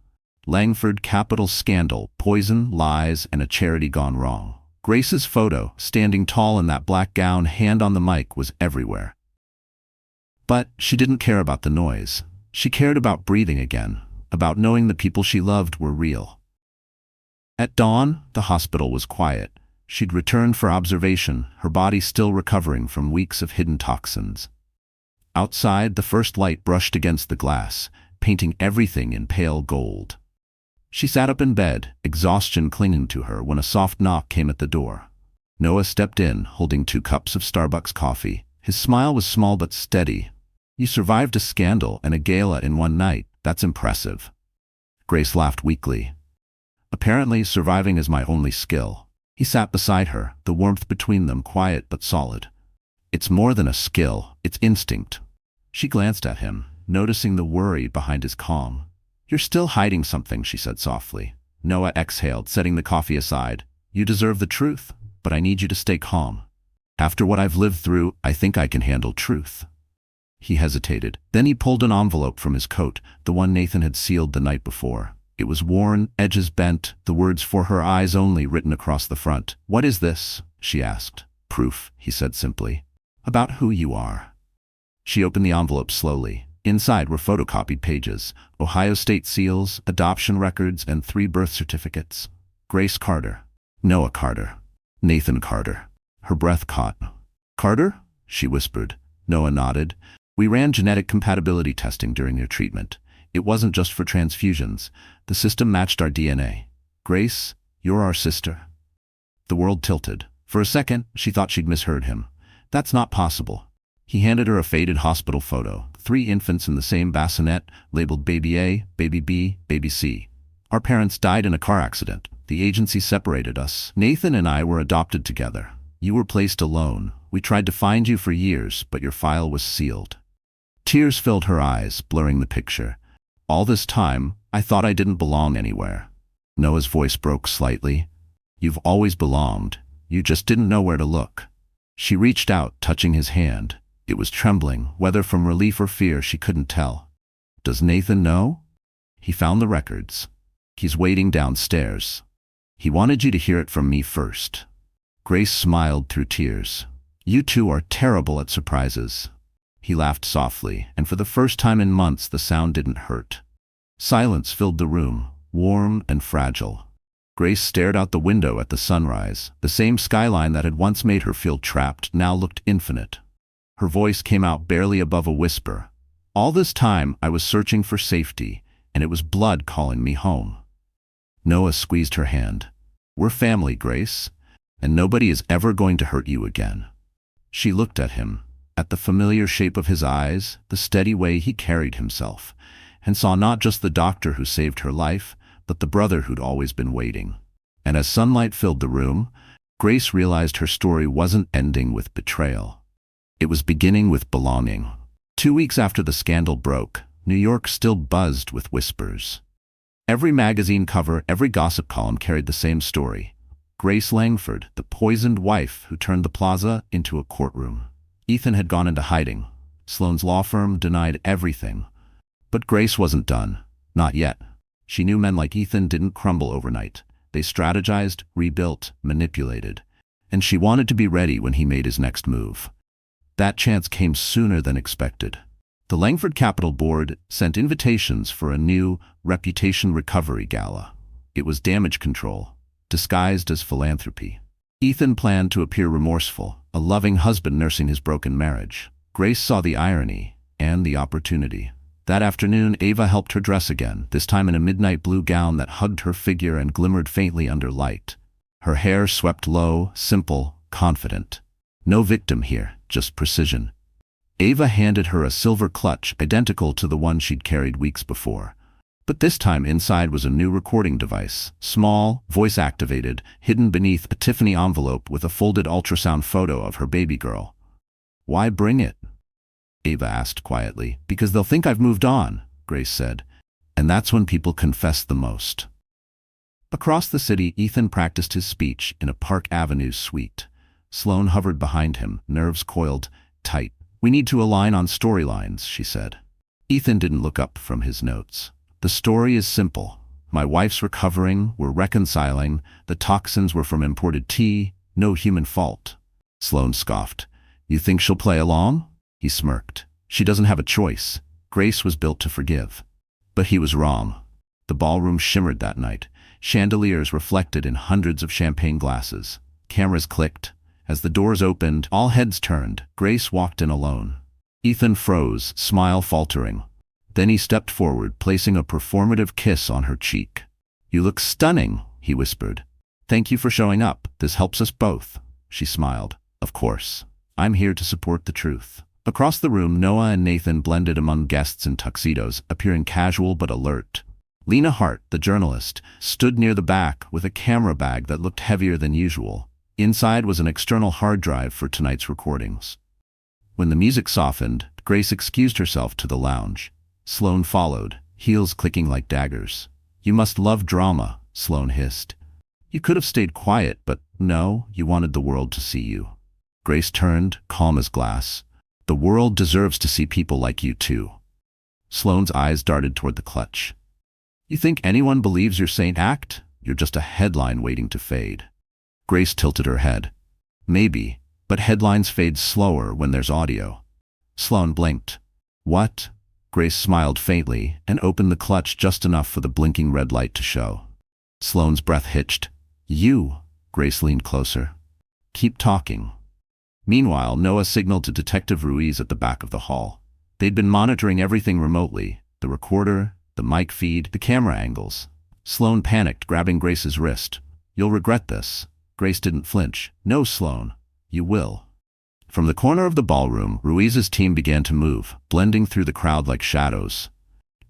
Langford Capital scandal, poison, lies, and a charity gone wrong. Grace's photo, standing tall in that black gown, hand on the mic, was everywhere. But she didn't care about the noise. She cared about breathing again, about knowing the people she loved were real. At dawn, the hospital was quiet. She'd returned for observation, her body still recovering from weeks of hidden toxins. Outside, the first light brushed against the glass, painting everything in pale gold. She sat up in bed, exhaustion clinging to her, when a soft knock came at the door. Noah stepped in, holding 2 cups of Starbucks coffee. His smile was small but steady. "You survived a scandal and a gala in one night. That's impressive." Grace laughed weakly. "Apparently, surviving is my only skill." He sat beside her, the warmth between them quiet but solid. "It's more than a skill, it's instinct." She glanced at him, noticing the worry behind his calm. "You're still hiding something," she said softly. Noah exhaled, setting the coffee aside. "You deserve the truth, but I need you to stay calm. After what I've lived through, I think I can handle truth." He hesitated. Then he pulled an envelope from his coat, the one Nathan had sealed the night before. It was worn, edges bent, the words "for her eyes only" written across the front. "What is this?" she asked. "Proof," he said simply. "About who you are." She opened the envelope slowly. Inside were photocopied pages, Ohio state seals, adoption records, and 3 birth certificates. Grace Carter. Noah Carter. Nathan Carter. Her breath caught. "Carter?" she whispered. Noah nodded. "We ran genetic compatibility testing during your treatment. It wasn't just for transfusions. The system matched our DNA. Grace, you're our sister." The world tilted. For a second, she thought she'd misheard him. "That's not possible." He handed her a faded hospital photo, 3 infants in the same bassinet, labeled Baby A, Baby B, Baby C. Our parents died in a car accident. The agency separated us. Nathan and I were adopted together. You were placed alone. We tried to find you for years, but your file was sealed. Tears filled her eyes, blurring the picture. All this time, I thought I didn't belong anywhere. Noah's voice broke slightly. You've always belonged. You just didn't know where to look. She reached out, touching his hand. It was trembling, whether from relief or fear she couldn't tell. Does Nathan know? He found the records. He's waiting downstairs. He wanted you to hear it from me first. Grace smiled through tears. You two are terrible at surprises. He laughed softly, and for the first time in months the sound didn't hurt. Silence filled the room, warm and fragile. Grace stared out the window at the sunrise. The same skyline that had once made her feel trapped now looked infinite. Her voice came out barely above a whisper. All this time I was searching for safety, and it was blood calling me home. Noah squeezed her hand. We're family, Grace, and nobody is ever going to hurt you again. She looked at him, at the familiar shape of his eyes, the steady way he carried himself, and saw not just the doctor who saved her life, but the brother who'd always been waiting. And as sunlight filled the room, Grace realized her story wasn't ending with betrayal. It was beginning with belonging. 2 weeks after the scandal broke, New York still buzzed with whispers. Every magazine cover, every gossip column carried the same story. Grace Langford, the poisoned wife who turned the plaza into a courtroom. Ethan had gone into hiding. Sloane's law firm denied everything. But Grace wasn't done. Not yet. She knew men like Ethan didn't crumble overnight. They strategized, rebuilt, manipulated. And she wanted to be ready when he made his next move. That chance came sooner than expected. The Langford Capital Board sent invitations for a new reputation recovery gala. It was damage control, disguised as philanthropy. Ethan planned to appear remorseful, a loving husband nursing his broken marriage. Grace saw the irony and the opportunity. That afternoon, Ava helped her dress again, this time in a midnight blue gown that hugged her figure and glimmered faintly under light. Her hair swept low, simple, confident. No victim here, just precision. Ava handed her a silver clutch identical to the one she'd carried weeks before. But this time inside was a new recording device, small, voice-activated, hidden beneath a Tiffany envelope with a folded ultrasound photo of her baby girl. Why bring it? Ava asked quietly. Because they'll think I've moved on, Grace said. And that's when people confess the most. Across the city, Ethan practiced his speech in a Park Avenue suite. Sloane hovered behind him, nerves coiled tight. We need to align on storylines, she said. Ethan didn't look up from his notes. The story is simple. My wife's recovering, we're reconciling, the toxins were from imported tea, no human fault. Sloane scoffed. You think she'll play along? He smirked. She doesn't have a choice. Grace was built to forgive. But he was wrong. The ballroom shimmered that night. Chandeliers reflected in hundreds of champagne glasses. Cameras clicked. As the doors opened, all heads turned. Grace walked in alone. Ethan froze, smile faltering. Then he stepped forward, placing a performative kiss on her cheek. You look stunning, he whispered. Thank you for showing up. This helps us both. She smiled. Of course. I'm here to support the truth. Across the room, Noah and Nathan blended among guests in tuxedos, appearing casual but alert. Lena Hart, the journalist, stood near the back with a camera bag that looked heavier than usual. Inside was an external hard drive for tonight's recordings. When the music softened, Grace excused herself to the lounge. Sloane followed, heels clicking like daggers. You must love drama, Sloane hissed. You could have stayed quiet, but no, you wanted the world to see you. Grace turned, calm as glass. The world deserves to see people like you too. Sloane's eyes darted toward the clutch. You think anyone believes your saint act? You're just a headline waiting to fade. Grace tilted her head. Maybe, but headlines fade slower when there's audio. Sloane blinked. What? Grace smiled faintly and opened the clutch just enough for the blinking red light to show. Sloane's breath hitched. You? Grace leaned closer. Keep talking. Meanwhile, Noah signaled to Detective Ruiz at the back of the hall. They'd been monitoring everything remotely, the recorder, the mic feed, the camera angles. Sloane panicked, grabbing Grace's wrist. You'll regret this. Grace didn't flinch. No, Sloane. You will. From the corner of the ballroom, Ruiz's team began to move, blending through the crowd like shadows.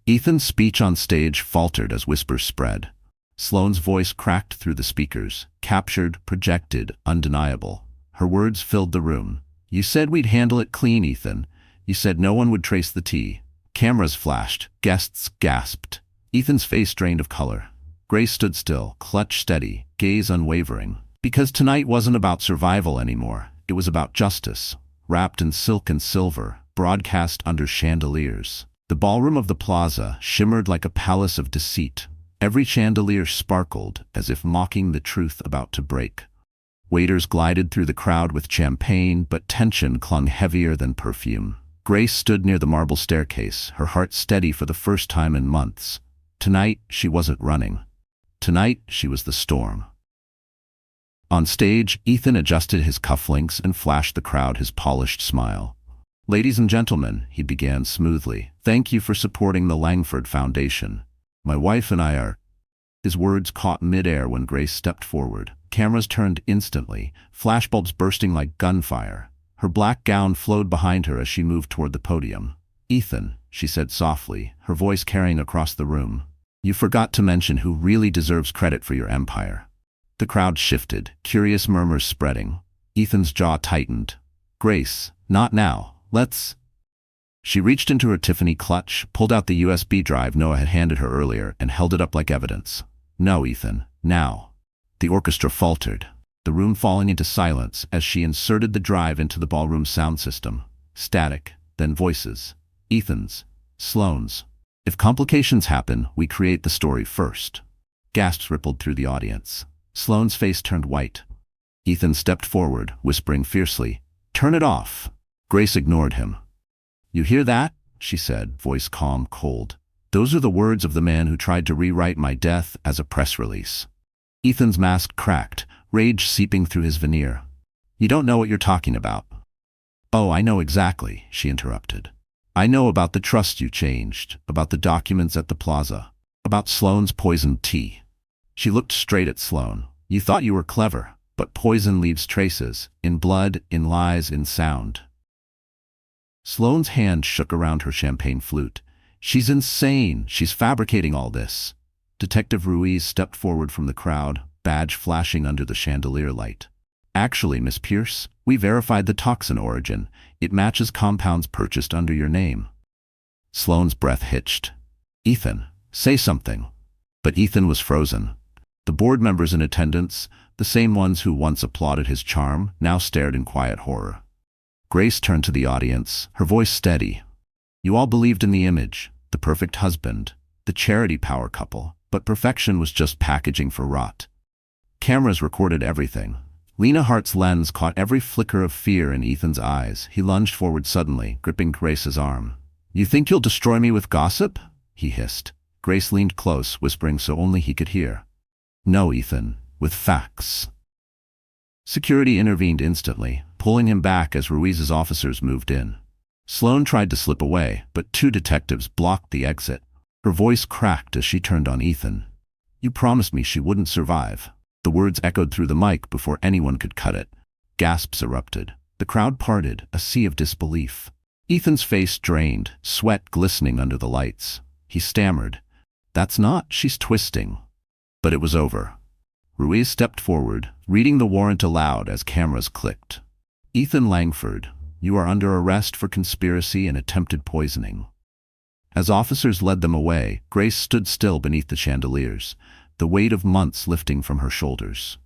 Ethan's speech on stage faltered as whispers spread. Sloane's voice cracked through the speakers, captured, projected, undeniable. Her words filled the room. "You said we'd handle it clean, Ethan. You said no one would trace the tea." Cameras flashed. Guests gasped. Ethan's face drained of color. Grace stood still, clutch steady, gaze unwavering. Because tonight wasn't about survival anymore. It was about justice, wrapped in silk and silver, broadcast under chandeliers. The ballroom of the plaza shimmered like a palace of deceit. Every chandelier sparkled, as if mocking the truth about to break. Waiters glided through the crowd with champagne, but tension clung heavier than perfume. Grace stood near the marble staircase, her heart steady for the first time in months. Tonight, she wasn't running. Tonight, she was the storm. On stage, Ethan adjusted his cufflinks and flashed the crowd his polished smile. "Ladies and gentlemen," he began smoothly, "thank you for supporting the Langford Foundation. My wife and I are—" His words caught midair when Grace stepped forward. Cameras turned instantly, flashbulbs bursting like gunfire. Her black gown flowed behind her as she moved toward the podium. "Ethan," she said softly, her voice carrying across the room, "you forgot to mention who really deserves credit for your empire." The crowd shifted, curious murmurs spreading. Ethan's jaw tightened. "Grace, not now. Let's—" She reached into her Tiffany clutch, pulled out the USB drive Noah had handed her earlier, and held it up like evidence. "No, Ethan, now." The orchestra faltered, the room falling into silence as she inserted the drive into the ballroom sound system. Static, then voices. Ethan's. Sloane's. "If complications happen, we create the story first." Gasps rippled through the audience. Sloane's face turned white. Ethan stepped forward, whispering fiercely, "Turn it off." Grace ignored him. "You hear that?" she said, voice calm, cold. "Those are the words of the man who tried to rewrite my death as a press release." Ethan's mask cracked, rage seeping through his veneer. "You don't know what you're talking about." "Oh, I know exactly," she interrupted. "I know about the trust you changed, about the documents at the plaza, about Sloane's poisoned tea." She looked straight at Sloane. "You thought you were clever, but poison leaves traces, in blood, in lies, in sound." Sloane's hand shook around her champagne flute. "She's insane. She's fabricating all this." Detective Ruiz stepped forward from the crowd, badge flashing under the chandelier light. "Actually, Miss Pierce, we verified the toxin origin. It matches compounds purchased under your name." Sloane's breath hitched. "Ethan, say something." But Ethan was frozen. The board members in attendance, the same ones who once applauded his charm, now stared in quiet horror. Grace turned to the audience, her voice steady. "You all believed in the image, the perfect husband, the charity power couple, but perfection was just packaging for rot." Cameras recorded everything. Lena Hart's lens caught every flicker of fear in Ethan's eyes. He lunged forward suddenly, gripping Grace's arm. "You think you'll destroy me with gossip?" he hissed. Grace leaned close, whispering so only he could hear. "No, Ethan, with facts." Security intervened instantly, pulling him back as Ruiz's officers moved in. Sloane tried to slip away, but two detectives blocked the exit. Her voice cracked as she turned on Ethan. "You promised me she wouldn't survive." The words echoed through the mic before anyone could cut it. Gasps erupted. The crowd parted, a sea of disbelief. Ethan's face drained, sweat glistening under the lights. He stammered, "That's not, she's twisting." But it was over. Ruiz stepped forward, reading the warrant aloud as cameras clicked. "Ethan Langford, you are under arrest for conspiracy and attempted poisoning." As officers led them away, Grace stood still beneath the chandeliers, the weight of months lifting from her shoulders.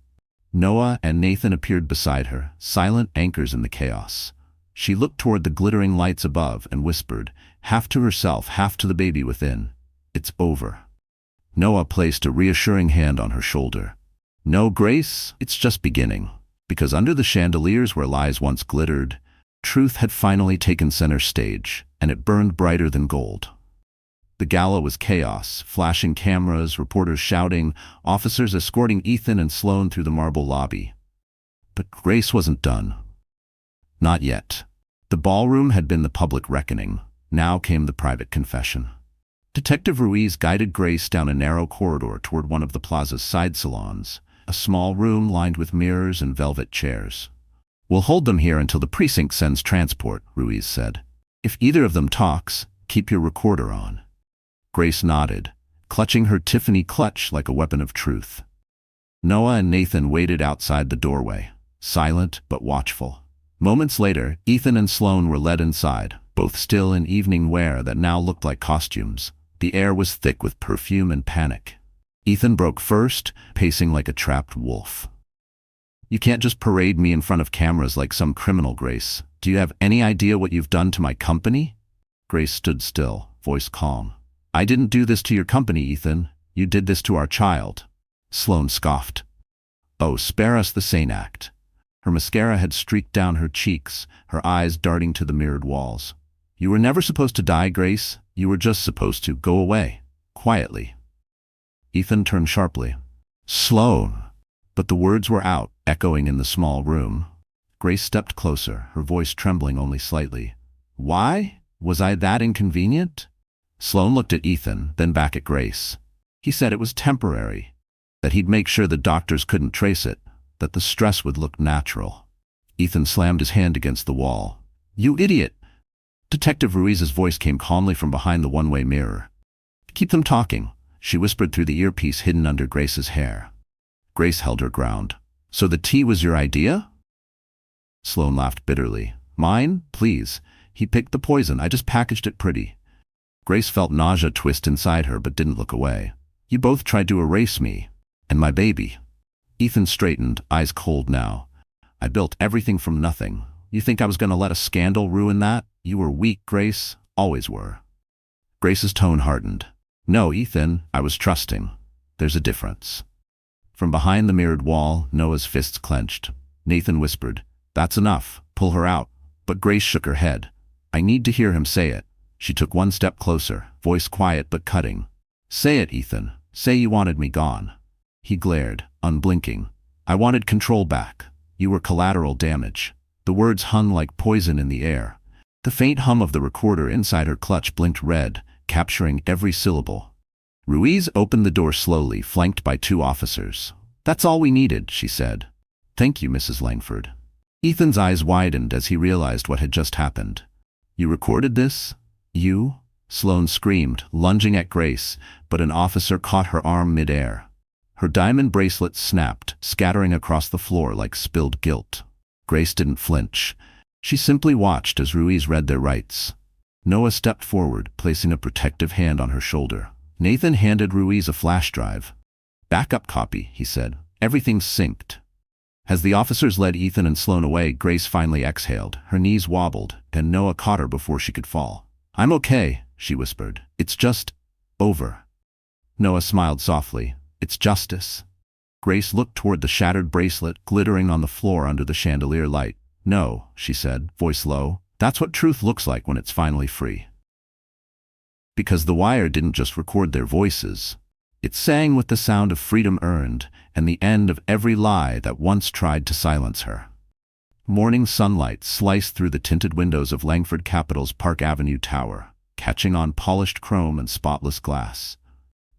Noah and Nathan appeared beside her, silent anchors in the chaos. She looked toward the glittering lights above and whispered, half to herself, half to the baby within, "It's over." Noah placed a reassuring hand on her shoulder. "No, Grace, it's just beginning." Because under the chandeliers where lies once glittered, truth had finally taken center stage, and it burned brighter than gold. The gala was chaos, flashing cameras, reporters shouting, officers escorting Ethan and Sloane through the marble lobby. But Grace wasn't done. Not yet. The ballroom had been the public reckoning. Now came the private confession. Detective Ruiz guided Grace down a narrow corridor toward one of the plaza's side salons, a small room lined with mirrors and velvet chairs. We'll hold them here until the precinct sends transport, Ruiz said. If either of them talks, keep your recorder on. Grace nodded, clutching her Tiffany clutch like a weapon of truth. Noah and Nathan waited outside the doorway, silent but watchful. Moments later, Ethan and Sloane were led inside, both still in evening wear that now looked like costumes. The air was thick with perfume and panic. Ethan broke first, pacing like a trapped wolf. You can't just parade me in front of cameras like some criminal, Grace. Do you have any idea what you've done to my company? Grace stood still, voice calm. I didn't do this to your company, Ethan. You did this to our child. Sloane scoffed. Oh, spare us the sane act. Her mascara had streaked down her cheeks, her eyes darting to the mirrored walls. You were never supposed to die, Grace. You were just supposed to go away, quietly. Ethan turned sharply. Sloane. But the words were out, echoing in the small room. Grace stepped closer, her voice trembling only slightly. Why? Was I that inconvenient? Sloane looked at Ethan, then back at Grace. He said it was temporary, that he'd make sure the doctors couldn't trace it, that the stress would look natural. Ethan slammed his hand against the wall. You idiot! Detective Ruiz's voice came calmly from behind the one-way mirror. Keep them talking, she whispered through the earpiece hidden under Grace's hair. Grace held her ground. So the tea was your idea? Sloane laughed bitterly. Mine? Please. He picked the poison. I just packaged it pretty. Grace felt nausea twist inside her but didn't look away. You both tried to erase me. And my baby. Ethan straightened, eyes cold now. I built everything from nothing. You think I was going to let a scandal ruin that? You were weak, Grace. Always were. Grace's tone hardened. No, Ethan, I was trusting. There's a difference. From behind the mirrored wall, Noah's fists clenched. Nathan whispered, That's enough. Pull her out. But Grace shook her head. I need to hear him say it. She took one step closer, voice quiet but cutting. Say it, Ethan. Say you wanted me gone. He glared, unblinking. I wanted control back. You were collateral damage. The words hung like poison in the air. The faint hum of the recorder inside her clutch blinked red, capturing every syllable. Ruiz opened the door slowly, flanked by 2 officers. That's all we needed, she said. Thank you, Mrs. Langford. Ethan's eyes widened as he realized what had just happened. You recorded this? You? Sloane screamed, lunging at Grace, but an officer caught her arm midair. Her diamond bracelet snapped, scattering across the floor like spilled guilt. Grace didn't flinch. She simply watched as Ruiz read their rights. Noah stepped forward, placing a protective hand on her shoulder. Nathan handed Ruiz a flash drive. Backup copy, he said. Everything's synced. As the officers led Ethan and Sloane away, Grace finally exhaled. Her knees wobbled, and Noah caught her before she could fall. I'm okay, she whispered. It's just over. Noah smiled softly. It's justice. Grace looked toward the shattered bracelet glittering on the floor under the chandelier light. No, she said, voice low. That's what truth looks like when it's finally free. Because the wire didn't just record their voices. It sang with the sound of freedom earned and the end of every lie that once tried to silence her. Morning sunlight sliced through the tinted windows of Langford Capital's Park Avenue tower, catching on polished chrome and spotless glass.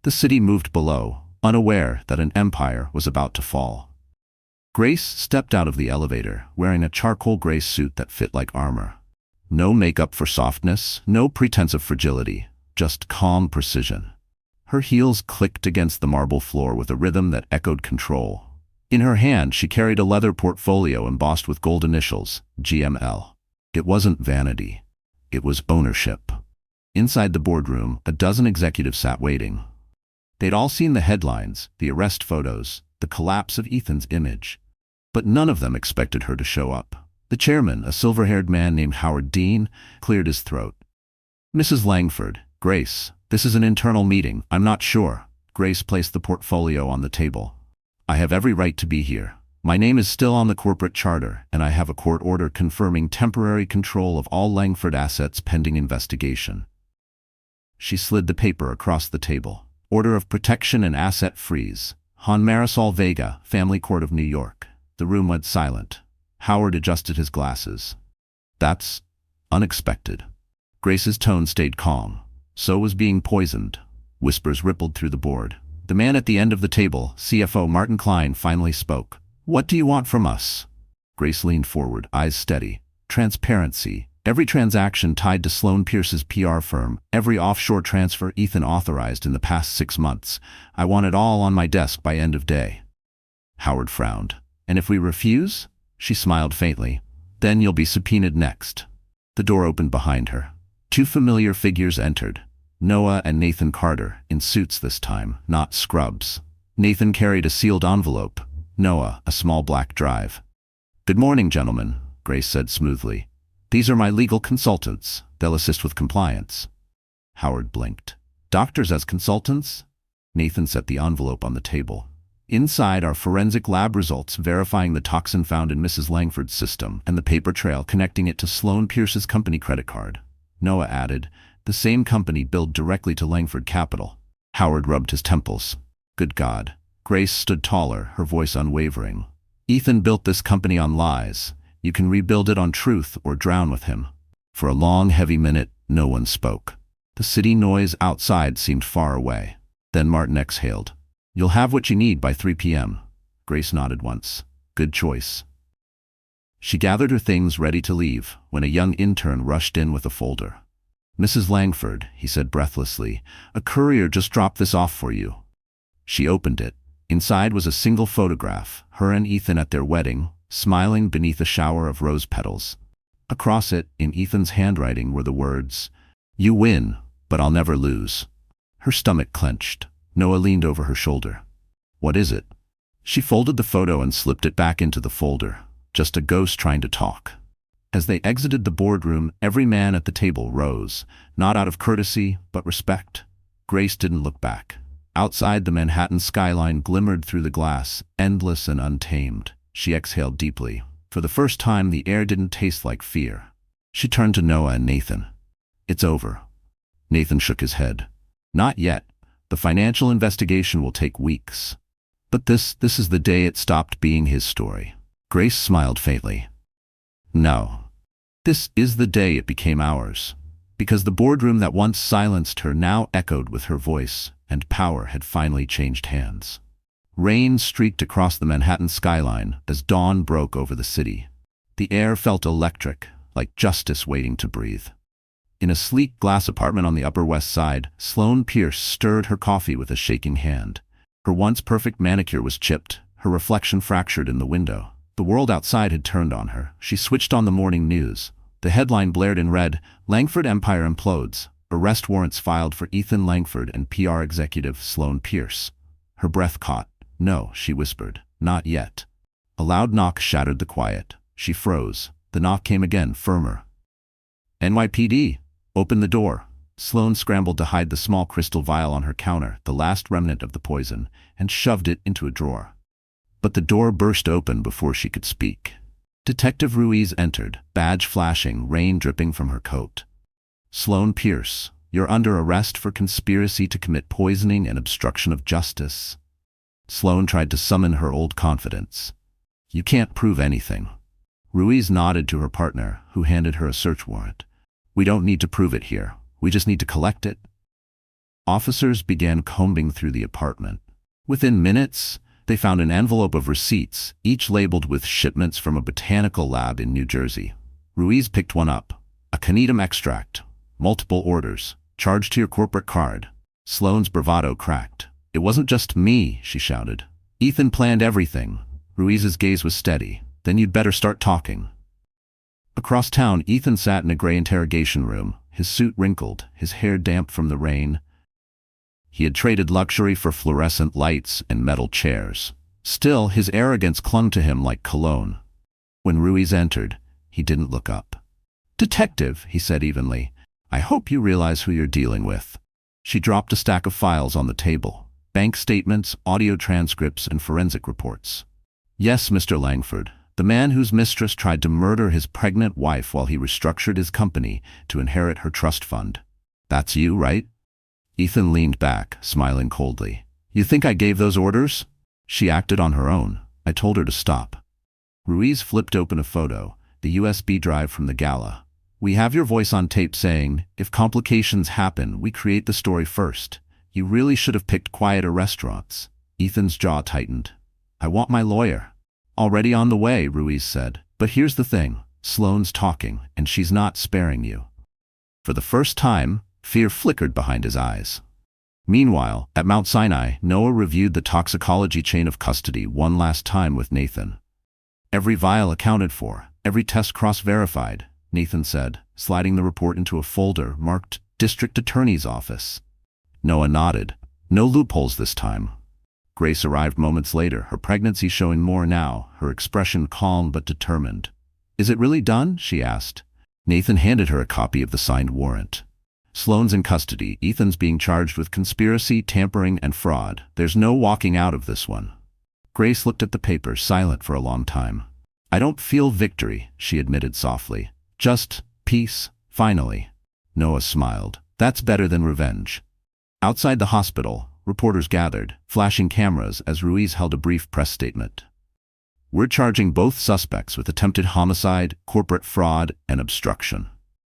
The city moved below, unaware that an empire was about to fall. Grace stepped out of the elevator, wearing a charcoal gray suit that fit like armor. No makeup for softness, no pretense of fragility. Just calm precision. Her heels clicked against the marble floor with a rhythm that echoed control. In her hand, she carried a leather portfolio embossed with gold initials, GML. It wasn't vanity. It was ownership. Inside the boardroom, a dozen executives sat waiting. They'd all seen the headlines, the arrest photos, the collapse of Ethan's image. But none of them expected her to show up. The chairman, a silver-haired man named Howard Dean, cleared his throat. Mrs. Langford, Grace, this is an internal meeting. I'm not sure. Grace placed the portfolio on the table. I have every right to be here. My name is still on the corporate charter, and I have a court order confirming temporary control of all Langford assets pending investigation. She slid the paper across the table. Order of Protection and Asset Freeze. Han Marisol Vega, Family Court of New York. The room went silent. Howard adjusted his glasses. That's unexpected. Grace's tone stayed calm. So was being poisoned. Whispers rippled through the board. The man at the end of the table, CFO Martin Klein, finally spoke. What do you want from us? Grace leaned forward, eyes steady. Transparency. Every transaction tied to Sloan Pierce's PR firm, every offshore transfer Ethan authorized in the past 6 months. I want it all on my desk by end of day. Howard frowned. And if we refuse? She smiled faintly. Then you'll be subpoenaed next. The door opened behind her. 2 familiar figures entered. Noah and Nathan Carter, in suits this time, not scrubs. Nathan carried a sealed envelope. Noah, a small black drive. Good morning, gentlemen, Grace said smoothly. These are my legal consultants. They'll assist with compliance. Howard blinked. Doctors as consultants? Nathan set the envelope on the table. Inside are forensic lab results verifying the toxin found in Mrs. Langford's system and the paper trail connecting it to Sloan Pierce's company credit card. Noah added, the same company billed directly to Langford Capital. Howard rubbed his temples. Good God. Grace stood taller, her voice unwavering. Ethan built this company on lies. You can rebuild it on truth or drown with him. For a long, heavy minute, no one spoke. The city noise outside seemed far away. Then Martin exhaled. You'll have what you need by 3 p.m. Grace nodded once. Good choice. She gathered her things ready to leave when a young intern rushed in with a folder. Mrs. Langford, he said breathlessly, a courier just dropped this off for you. She opened it. Inside was a single photograph, her and Ethan at their wedding, smiling beneath a shower of rose petals. Across it, in Ethan's handwriting, were the words, You win, but I'll never lose. Her stomach clenched. Noah leaned over her shoulder. What is it? She folded the photo and slipped it back into the folder. Just a ghost trying to talk. As they exited the boardroom, every man at the table rose, not out of courtesy, but respect. Grace didn't look back. Outside, the Manhattan skyline glimmered through the glass, endless and untamed. She exhaled deeply. For the first time, the air didn't taste like fear. She turned to Noah and Nathan. It's over. Nathan shook his head. Not yet. The financial investigation will take weeks. But this is the day it stopped being his story. Grace smiled faintly. No. This is the day it became ours. Because the boardroom that once silenced her now echoed with her voice, and power had finally changed hands. Rain streaked across the Manhattan skyline as dawn broke over the city. The air felt electric, like justice waiting to breathe. In a sleek glass apartment on the Upper West Side, Sloan Pierce stirred her coffee with a shaking hand. Her once perfect manicure was chipped, her reflection fractured in the window. The world outside had turned on her. She switched on the morning news. The headline blared in red, Langford Empire implodes. Arrest warrants filed for Ethan Langford and PR executive Sloan Pierce. Her breath caught. No, she whispered. Not yet. A loud knock shattered the quiet. She froze. The knock came again, firmer. NYPD. Open the door. Sloan scrambled to hide the small crystal vial on her counter, the last remnant of the poison, and shoved it into a drawer. But the door burst open before she could speak. Detective Ruiz entered, badge flashing, rain dripping from her coat. Sloan Pierce, you're under arrest for conspiracy to commit poisoning and obstruction of justice. Sloan tried to summon her old confidence. You can't prove anything. Ruiz nodded to her partner, who handed her a search warrant. We don't need to prove it here. We just need to collect it. Officers began combing through the apartment. Within minutes, they found an envelope of receipts, each labeled with shipments from a botanical lab in New Jersey. Ruiz picked one up. A canidium extract. Multiple orders. Charged to your corporate card. Sloan's bravado cracked. It wasn't just me, she shouted. Ethan planned everything. Ruiz's gaze was steady. Then you'd better start talking. Across town, Ethan sat in a gray interrogation room, his suit wrinkled, his hair damp from the rain. He had traded luxury for fluorescent lights and metal chairs. Still, his arrogance clung to him like cologne. When Ruiz entered, he didn't look up. Detective, he said evenly, I hope you realize who you're dealing with. She dropped a stack of files on the table. Bank statements, audio transcripts, and forensic reports. Yes, Mr. Langford. The man whose mistress tried to murder his pregnant wife while he restructured his company to inherit her trust fund. That's you, right? Ethan leaned back, smiling coldly. You think I gave those orders? She acted on her own. I told her to stop. Ruiz flipped open a photo, the USB drive from the gala. We have your voice on tape saying, if complications happen, we create the story first. You really should have picked quieter restaurants. Ethan's jaw tightened. I want my lawyer. Already on the way, Ruiz said. But here's the thing, Sloane's talking, and she's not sparing you. For the first time, fear flickered behind his eyes. Meanwhile, at Mount Sinai, Noah reviewed the toxicology chain of custody one last time with Nathan. Every vial accounted for, every test cross-verified, Nathan said, sliding the report into a folder marked District Attorney's Office. Noah nodded. No loopholes this time. Grace arrived moments later, her pregnancy showing more now, her expression calm but determined. Is it really done? She asked. Nathan handed her a copy of the signed warrant. Sloane's in custody. Ethan's being charged with conspiracy, tampering, and fraud. There's no walking out of this one. Grace looked at the paper, silent for a long time. I don't feel victory, she admitted softly. Just peace, finally. Noah smiled. That's better than revenge. Outside the hospital, reporters gathered, flashing cameras as Ruiz held a brief press statement. We're charging both suspects with attempted homicide, corporate fraud, and obstruction.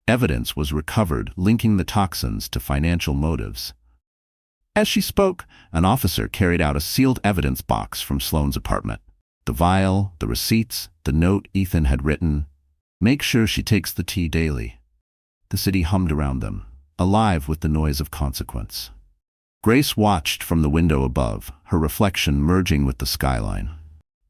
Evidence was recovered linking the toxins to financial motives. As she spoke, an officer carried out a sealed evidence box from Sloane's apartment. The vial, the receipts, the note Ethan had written. Make sure she takes the tea daily. The city hummed around them, alive with the noise of consequence. Grace watched from the window above, her reflection merging with the skyline.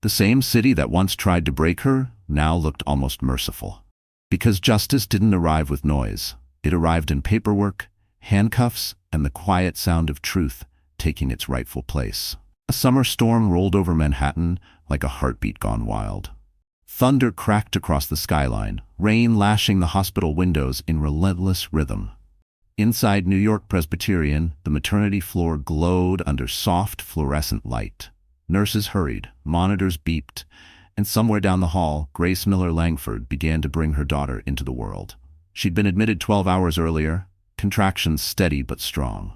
The same city that once tried to break her now looked almost merciful. Because justice didn't arrive with noise, it arrived in paperwork, handcuffs, and the quiet sound of truth taking its rightful place. A summer storm rolled over Manhattan like a heartbeat gone wild. Thunder cracked across the skyline, rain lashing the hospital windows in relentless rhythm. Inside New York Presbyterian, the maternity floor glowed under soft fluorescent light. Nurses hurried, monitors beeped, and somewhere down the hall, Grace Miller Langford began to bring her daughter into the world. She'd been admitted 12 hours earlier, contractions steady but strong.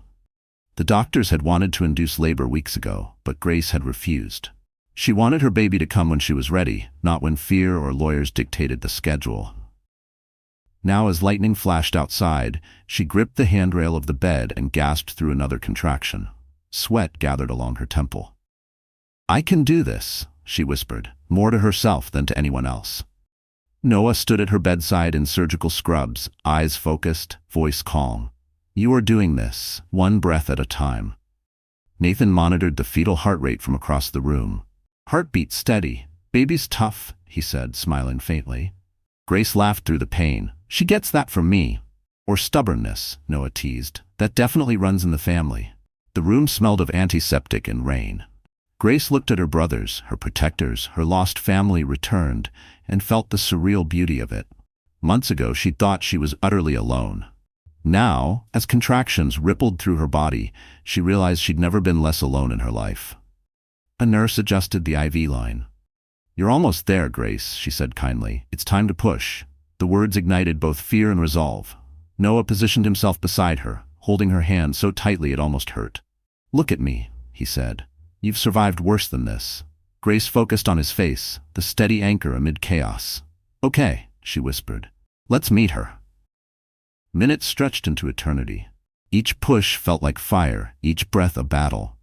The doctors had wanted to induce labor weeks ago, but Grace had refused. She wanted her baby to come when she was ready, not when fear or lawyers dictated the schedule. Now as lightning flashed outside, she gripped the handrail of the bed and gasped through another contraction. Sweat gathered along her temple. I can do this, she whispered, more to herself than to anyone else. Noah stood at her bedside in surgical scrubs, eyes focused, voice calm. You are doing this, one breath at a time. Nathan monitored the fetal heart rate from across the room. Heartbeat steady. Baby's tough, he said, smiling faintly. Grace laughed through the pain. She gets that from me. Or stubbornness, Noah teased. That definitely runs in the family. The room smelled of antiseptic and rain. Grace looked at her brothers, her protectors, her lost family returned, and felt the surreal beauty of it. Months ago she thought she was utterly alone. Now, as contractions rippled through her body, she realized she'd never been less alone in her life. A nurse adjusted the IV line. You're almost there, Grace, she said kindly. It's time to push. The words ignited both fear and resolve. Noah positioned himself beside her, holding her hand so tightly it almost hurt. Look at me, he said. You've survived worse than this. Grace focused on his face, the steady anchor amid chaos. Okay, she whispered. Let's meet her. Minutes stretched into eternity. Each push felt like fire, each breath a battle.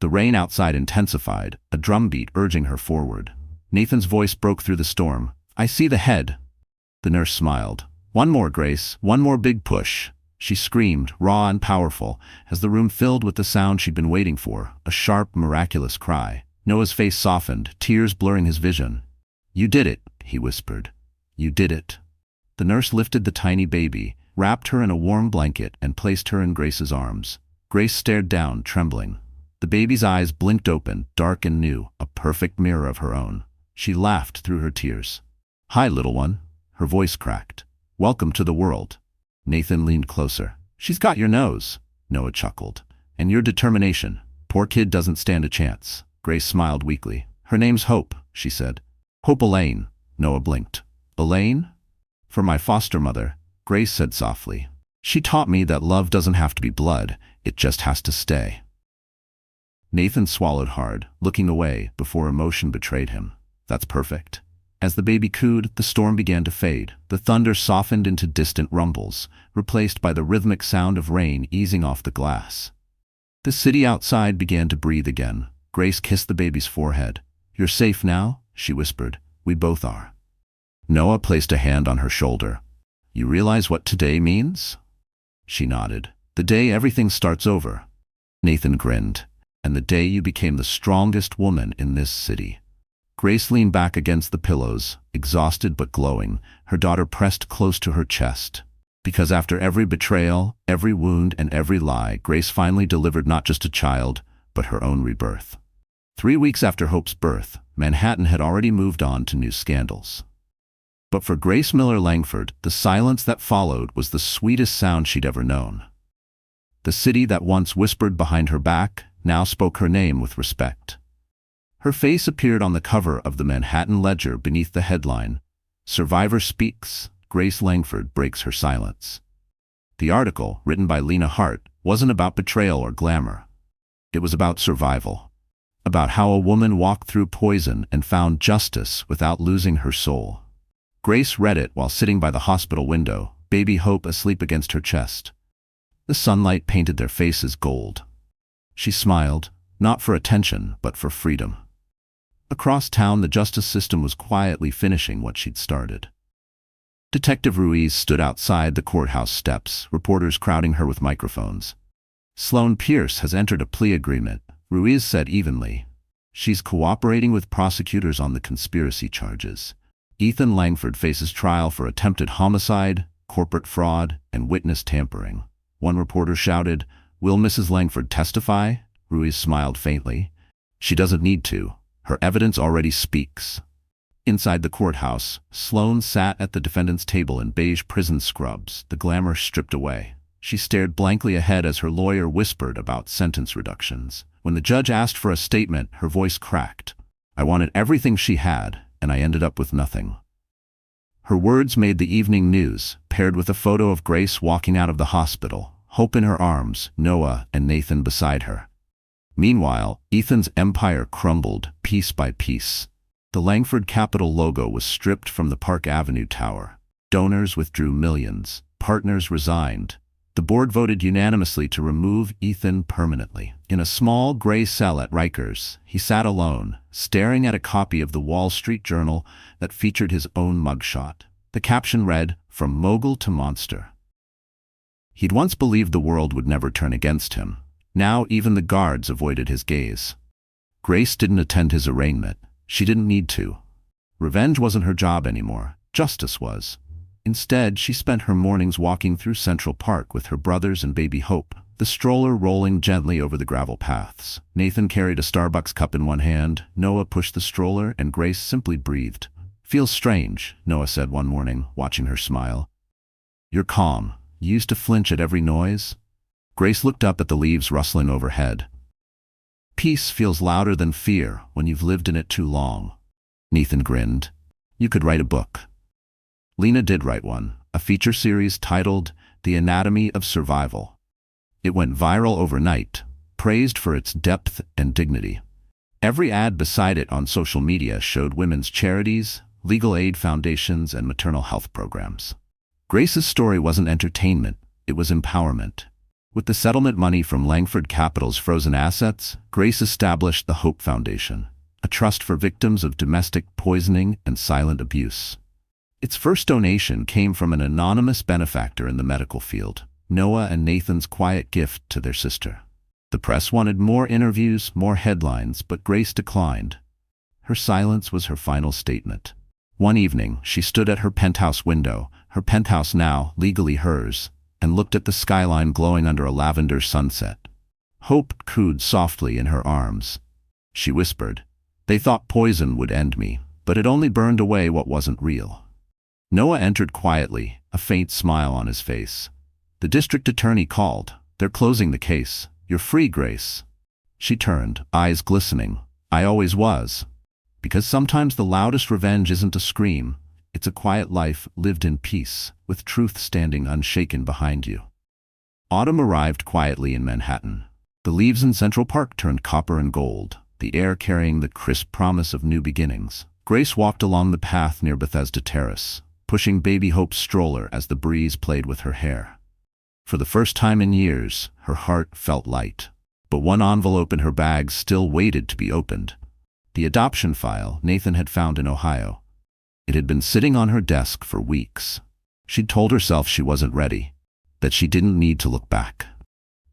The rain outside intensified, a drumbeat urging her forward. Nathan's voice broke through the storm. I see the head. The nurse smiled. One more, Grace, one more big push. She screamed, raw and powerful, as the room filled with the sound she'd been waiting for, a sharp, miraculous cry. Noah's face softened, tears blurring his vision. You did it, he whispered. You did it. The nurse lifted the tiny baby, wrapped her in a warm blanket, and placed her in Grace's arms. Grace stared down, trembling. The baby's eyes blinked open, dark and new, a perfect mirror of her own. She laughed through her tears. Hi, little one. Her voice cracked. Welcome to the world. Nathan leaned closer. She's got your nose, Noah chuckled. And your determination. Poor kid doesn't stand a chance. Grace smiled weakly. Her name's Hope, she said. Hope Elaine, Noah blinked. Elaine? For my foster mother, Grace said softly. She taught me that love doesn't have to be blood, it just has to stay. Nathan swallowed hard, looking away before emotion betrayed him. That's perfect. As the baby cooed, the storm began to fade. The thunder softened into distant rumbles, replaced by the rhythmic sound of rain easing off the glass. The city outside began to breathe again. Grace kissed the baby's forehead. You're safe now, she whispered. We both are. Noah placed a hand on her shoulder. You realize what today means? She nodded. The day everything starts over. Nathan grinned. And the day you became the strongest woman in this city. Grace leaned back against the pillows, exhausted but glowing, her daughter pressed close to her chest. Because after every betrayal, every wound, and every lie, Grace finally delivered not just a child, but her own rebirth. 3 weeks after Hope's birth, Manhattan had already moved on to new scandals. But for Grace Miller Langford, the silence that followed was the sweetest sound she'd ever known. The city that once whispered behind her back now spoke her name with respect. Her face appeared on the cover of the Manhattan Ledger beneath the headline, "Survivor Speaks, Grace Langford Breaks Her Silence." The article, written by Lena Hart, wasn't about betrayal or glamour. It was about survival. About how a woman walked through poison and found justice without losing her soul. Grace read it while sitting by the hospital window, baby Hope asleep against her chest. The sunlight painted their faces gold. She smiled, not for attention, but for freedom. Across town, the justice system was quietly finishing what she'd started. Detective Ruiz stood outside the courthouse steps, reporters crowding her with microphones. Sloane Pierce has entered a plea agreement, Ruiz said evenly. She's cooperating with prosecutors on the conspiracy charges. Ethan Langford faces trial for attempted homicide, corporate fraud, and witness tampering. One reporter shouted, "Will Mrs. Langford testify?" Ruiz smiled faintly. "She doesn't need to. Her evidence already speaks." Inside the courthouse, Sloane sat at the defendant's table in beige prison scrubs, the glamour stripped away. She stared blankly ahead as her lawyer whispered about sentence reductions. When the judge asked for a statement, her voice cracked. "I wanted everything she had, and I ended up with nothing." Her words made the evening news, paired with a photo of Grace walking out of the hospital, Hope in her arms, Noah and Nathan beside her. Meanwhile, Ethan's empire crumbled piece by piece. The Langford Capital logo was stripped from the Park Avenue tower. Donors withdrew millions. Partners resigned. The board voted unanimously to remove Ethan permanently. In a small gray cell at Rikers, he sat alone, staring at a copy of the Wall Street Journal that featured his own mugshot. The caption read, "From mogul to monster." He'd once believed the world would never turn against him. Now even the guards avoided his gaze. Grace didn't attend his arraignment. She didn't need to. Revenge wasn't her job anymore. Justice was. Instead, she spent her mornings walking through Central Park with her brothers and baby Hope, the stroller rolling gently over the gravel paths. Nathan carried a Starbucks cup in one hand, Noah pushed the stroller, and Grace simply breathed. "Feels strange," Noah said one morning, watching her smile. "You're calm. You used to flinch at every noise." Grace looked up at the leaves rustling overhead. "Peace feels louder than fear when you've lived in it too long." Nathan grinned. "You could write a book." Lena did write one, a feature series titled The Anatomy of Survival. It went viral overnight, praised for its depth and dignity. Every ad beside it on social media showed women's charities, legal aid foundations, and maternal health programs. Grace's story wasn't entertainment, it was empowerment. With the settlement money from Langford Capital's frozen assets, Grace established the Hope Foundation, a trust for victims of domestic poisoning and silent abuse. Its first donation came from an anonymous benefactor in the medical field, Noah and Nathan's quiet gift to their sister. The press wanted more interviews, more headlines, but Grace declined. Her silence was her final statement. One evening, she stood at her penthouse window, her penthouse now legally hers, and looked at the skyline glowing under a lavender sunset. Hope cooed softly in her arms. She whispered, "They thought poison would end me, but it only burned away what wasn't real." Noah entered quietly, a faint smile on his face. The district attorney called. "They're closing the case. You're free, Grace." She turned, eyes glistening. "I always was." Because sometimes the loudest revenge isn't a scream. It's a quiet life lived in peace, with truth standing unshaken behind you. Autumn arrived quietly in Manhattan. The leaves in Central Park turned copper and gold, the air carrying the crisp promise of new beginnings. Grace walked along the path near Bethesda Terrace, pushing baby Hope's stroller as the breeze played with her hair. For the first time in years, her heart felt light. But one envelope in her bag still waited to be opened. The adoption file Nathan had found in Ohio. It had been sitting on her desk for weeks. She'd told herself she wasn't ready, that she didn't need to look back.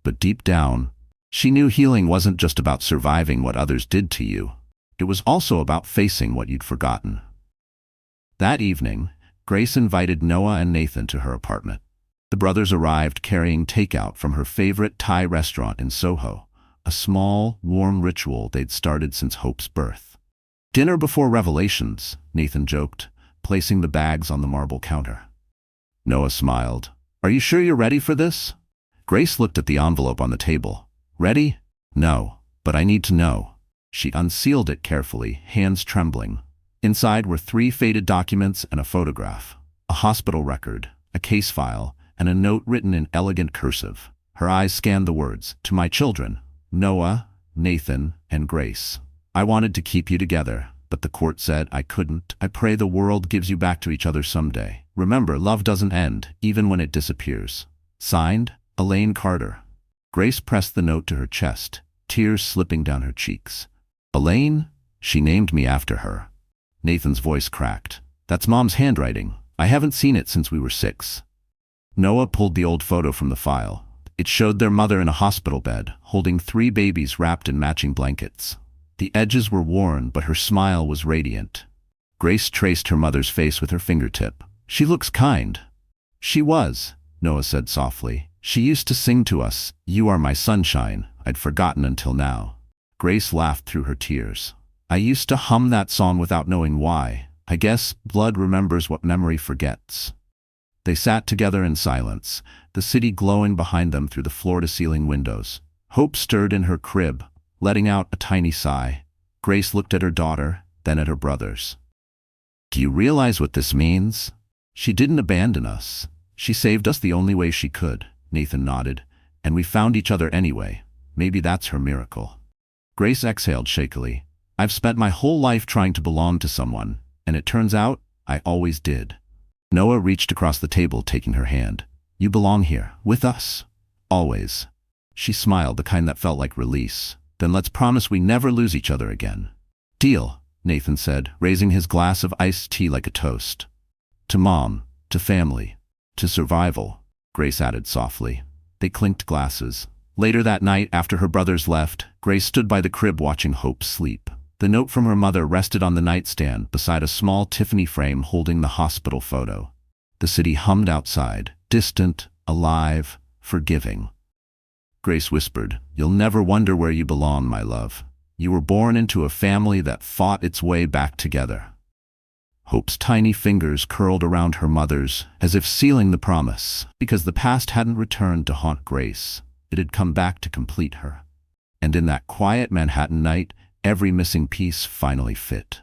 But deep down, she knew healing wasn't just about surviving what others did to you. It was also about facing what you'd forgotten. That evening, Grace invited Noah and Nathan to her apartment. The brothers arrived carrying takeout from her favorite Thai restaurant in Soho, a small, warm ritual they'd started since Hope's birth. "Dinner before revelations," Nathan joked, placing the bags on the marble counter. Noah smiled. "Are you sure you're ready for this?" Grace looked at the envelope on the table. "Ready? No, but I need to know." She unsealed it carefully, hands trembling. Inside were 3 faded documents and a photograph, a hospital record, a case file, and a note written in elegant cursive. Her eyes scanned the words, "To my children, Noah, Nathan, and Grace. I wanted to keep you together, but the court said I couldn't. I pray the world gives you back to each other someday. Remember, love doesn't end, even when it disappears. Signed, Elaine Carter." Grace pressed the note to her chest, tears slipping down her cheeks. "Elaine? She named me after her." Nathan's voice cracked. "That's Mom's handwriting. I haven't seen it since we were 6. Noah pulled the old photo from the file. It showed their mother in a hospital bed, holding 3 babies wrapped in matching blankets. The edges were worn, but her smile was radiant. Grace traced her mother's face with her fingertip. "She looks kind." "She was," Noah said softly. "She used to sing to us, 'You are my sunshine.' I'd forgotten until now." Grace laughed through her tears. "I used to hum that song without knowing why. I guess blood remembers what memory forgets." They sat together in silence, the city glowing behind them through the floor-to-ceiling windows. Hope stirred in her crib, letting out a tiny sigh. Grace looked at her daughter, then at her brothers. "Do you realize what this means? She didn't abandon us. She saved us the only way she could," Nathan nodded. "And we found each other anyway. Maybe that's her miracle." Grace exhaled shakily. "I've spent my whole life trying to belong to someone, and it turns out I always did." Noah reached across the table, taking her hand. "You belong here, with us. Always." She smiled, the kind that felt like release. "Then let's promise we never lose each other again." "Deal," Nathan said, raising his glass of iced tea like a toast. "To Mom, to family, to survival," Grace added softly. They clinked glasses. Later that night, after her brothers left, Grace stood by the crib watching Hope sleep. The note from her mother rested on the nightstand beside a small Tiffany frame holding the hospital photo. The city hummed outside, distant, alive, forgiving. Grace whispered, "You'll never wonder where you belong, my love. You were born into a family that fought its way back together." Hope's tiny fingers curled around her mother's, as if sealing the promise, because the past hadn't returned to haunt Grace. It had come back to complete her. And in that quiet Manhattan night, every missing piece finally fit.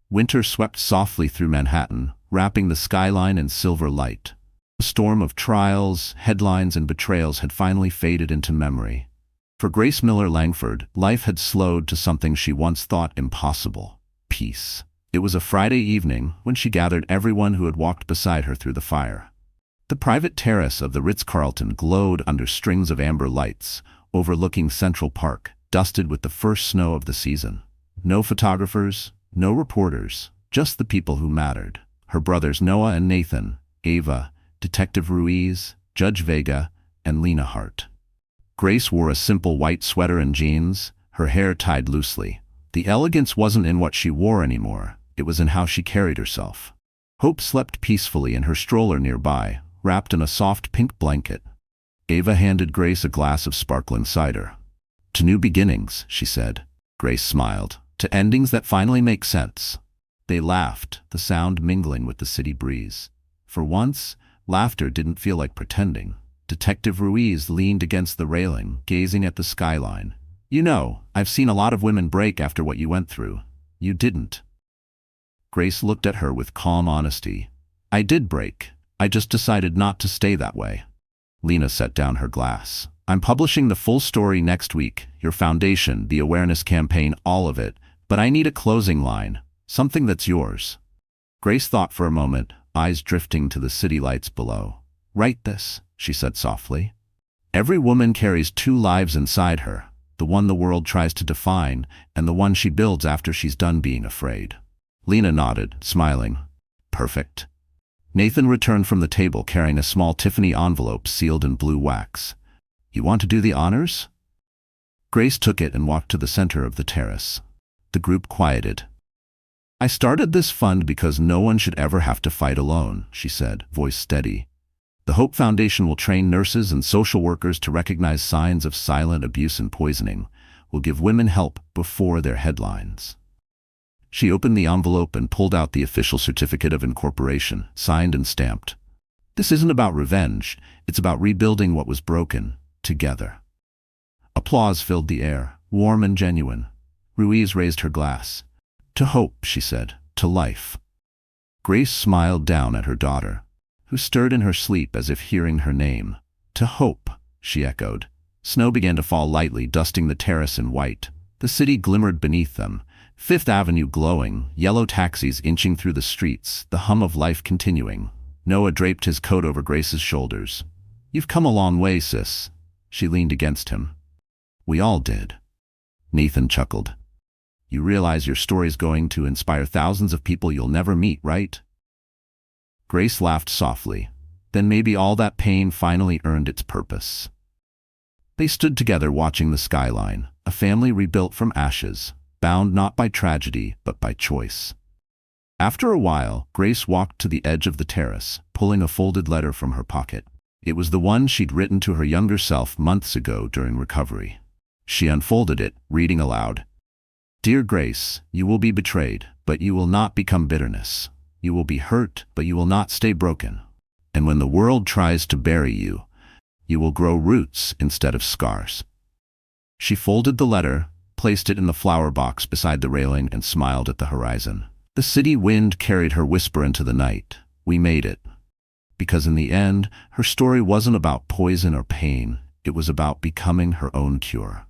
Winter swept softly through Manhattan, wrapping the skyline in silver light. A storm of trials, headlines, and betrayals had finally faded into memory. For Grace Miller Langford, life had slowed to something she once thought impossible: peace. It was a Friday evening when she gathered everyone who had walked beside her through the fire. The private terrace of the Ritz-Carlton glowed under strings of amber lights, overlooking Central Park, dusted with the first snow of the season. No photographers, no reporters, just the people who mattered. Her brothers Noah and Nathan, Ava, Detective Ruiz, Judge Vega, and Lena Hart. Grace wore a simple white sweater and jeans, her hair tied loosely. The elegance wasn't in what she wore anymore, it was in how she carried herself. Hope slept peacefully in her stroller nearby, wrapped in a soft pink blanket. Ava handed Grace a glass of sparkling cider. "To new beginnings," she said. Grace smiled. "To endings that finally make sense." They laughed, the sound mingling with the city breeze. For once, laughter didn't feel like pretending. Detective Ruiz leaned against the railing, gazing at the skyline. "You know, I've seen a lot of women break after what you went through. You didn't." Grace looked at her with calm honesty. "I did break. I just decided not to stay that way." Lena set down her glass. "I'm publishing the full story next week, your foundation, the awareness campaign, all of it, but I need a closing line, something that's yours." Grace thought for a moment, eyes drifting to the city lights below. "Write this," she said softly. "Every woman carries 2 lives inside her, the one the world tries to define, and the one she builds after she's done being afraid." Lena nodded, smiling. perfect. Nathan returned from the table carrying a small Tiffany envelope sealed in blue wax. You want to do the honors? Grace took it and walked to the center of the terrace. The group quieted. I started this fund because no one should ever have to fight alone, she said, voice steady. The Hope Foundation will train nurses and social workers to recognize signs of silent abuse and poisoning, will give women help before their headlines. She opened the envelope and pulled out the official certificate of incorporation, signed and stamped. This isn't about revenge, it's about rebuilding what was broken, together. Applause filled the air, warm and genuine. Ruiz raised her glass. To hope, she said, to life. Grace smiled down at her daughter, who stirred in her sleep as if hearing her name. To hope, she echoed. Snow began to fall lightly, dusting the terrace in white. The city glimmered beneath them, Fifth Avenue glowing, yellow taxis inching through the streets, the hum of life continuing. Noah draped his coat over Grace's shoulders. You've come a long way, sis. She leaned against him. We all did. Nathan chuckled. You realize your story's going to inspire thousands of people you'll never meet, right? Grace laughed softly. Then maybe all that pain finally earned its purpose. They stood together watching the skyline, a family rebuilt from ashes, bound not by tragedy but by choice. After a while, Grace walked to the edge of the terrace, pulling a folded letter from her pocket. It was the one she'd written to her younger self months ago during recovery. She unfolded it, reading aloud. Dear Grace, you will be betrayed, but you will not become bitterness. You will be hurt, but you will not stay broken. And when the world tries to bury you, you will grow roots instead of scars. She folded the letter, placed it in the flower box beside the railing, and smiled at the horizon. The city wind carried her whisper into the night. We made it. Because in the end, her story wasn't about poison or pain. It was about becoming her own cure.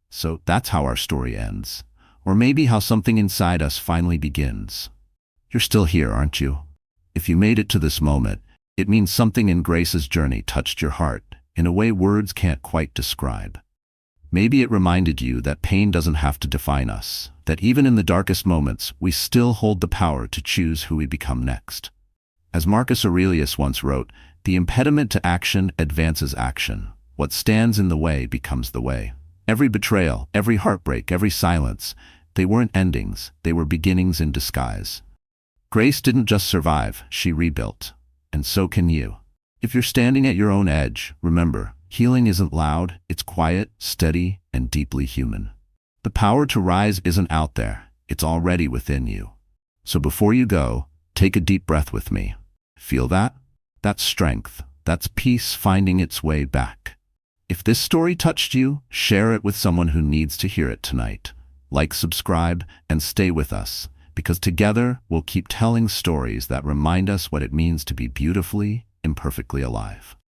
So that's how our story ends. Or maybe how something inside us finally begins. You're still here, aren't you? If you made it to this moment, it means something in Grace's journey touched your heart in a way words can't quite describe. Maybe it reminded you that pain doesn't have to define us, that even in the darkest moments, we still hold the power to choose who we become next. As Marcus Aurelius once wrote, the impediment to action advances action. What stands in the way becomes the way. Every betrayal, every heartbreak, every silence, they weren't endings, they were beginnings in disguise. Grace didn't just survive, she rebuilt. And so can you. If you're standing at your own edge, remember, healing isn't loud, it's quiet, steady, and deeply human. The power to rise isn't out there, it's already within you. So before you go, take a deep breath with me. Feel that? That's strength. That's peace finding its way back. If this story touched you, share it with someone who needs to hear it tonight. Like, subscribe, and stay with us, because together we'll keep telling stories that remind us what it means to be beautifully, imperfectly alive.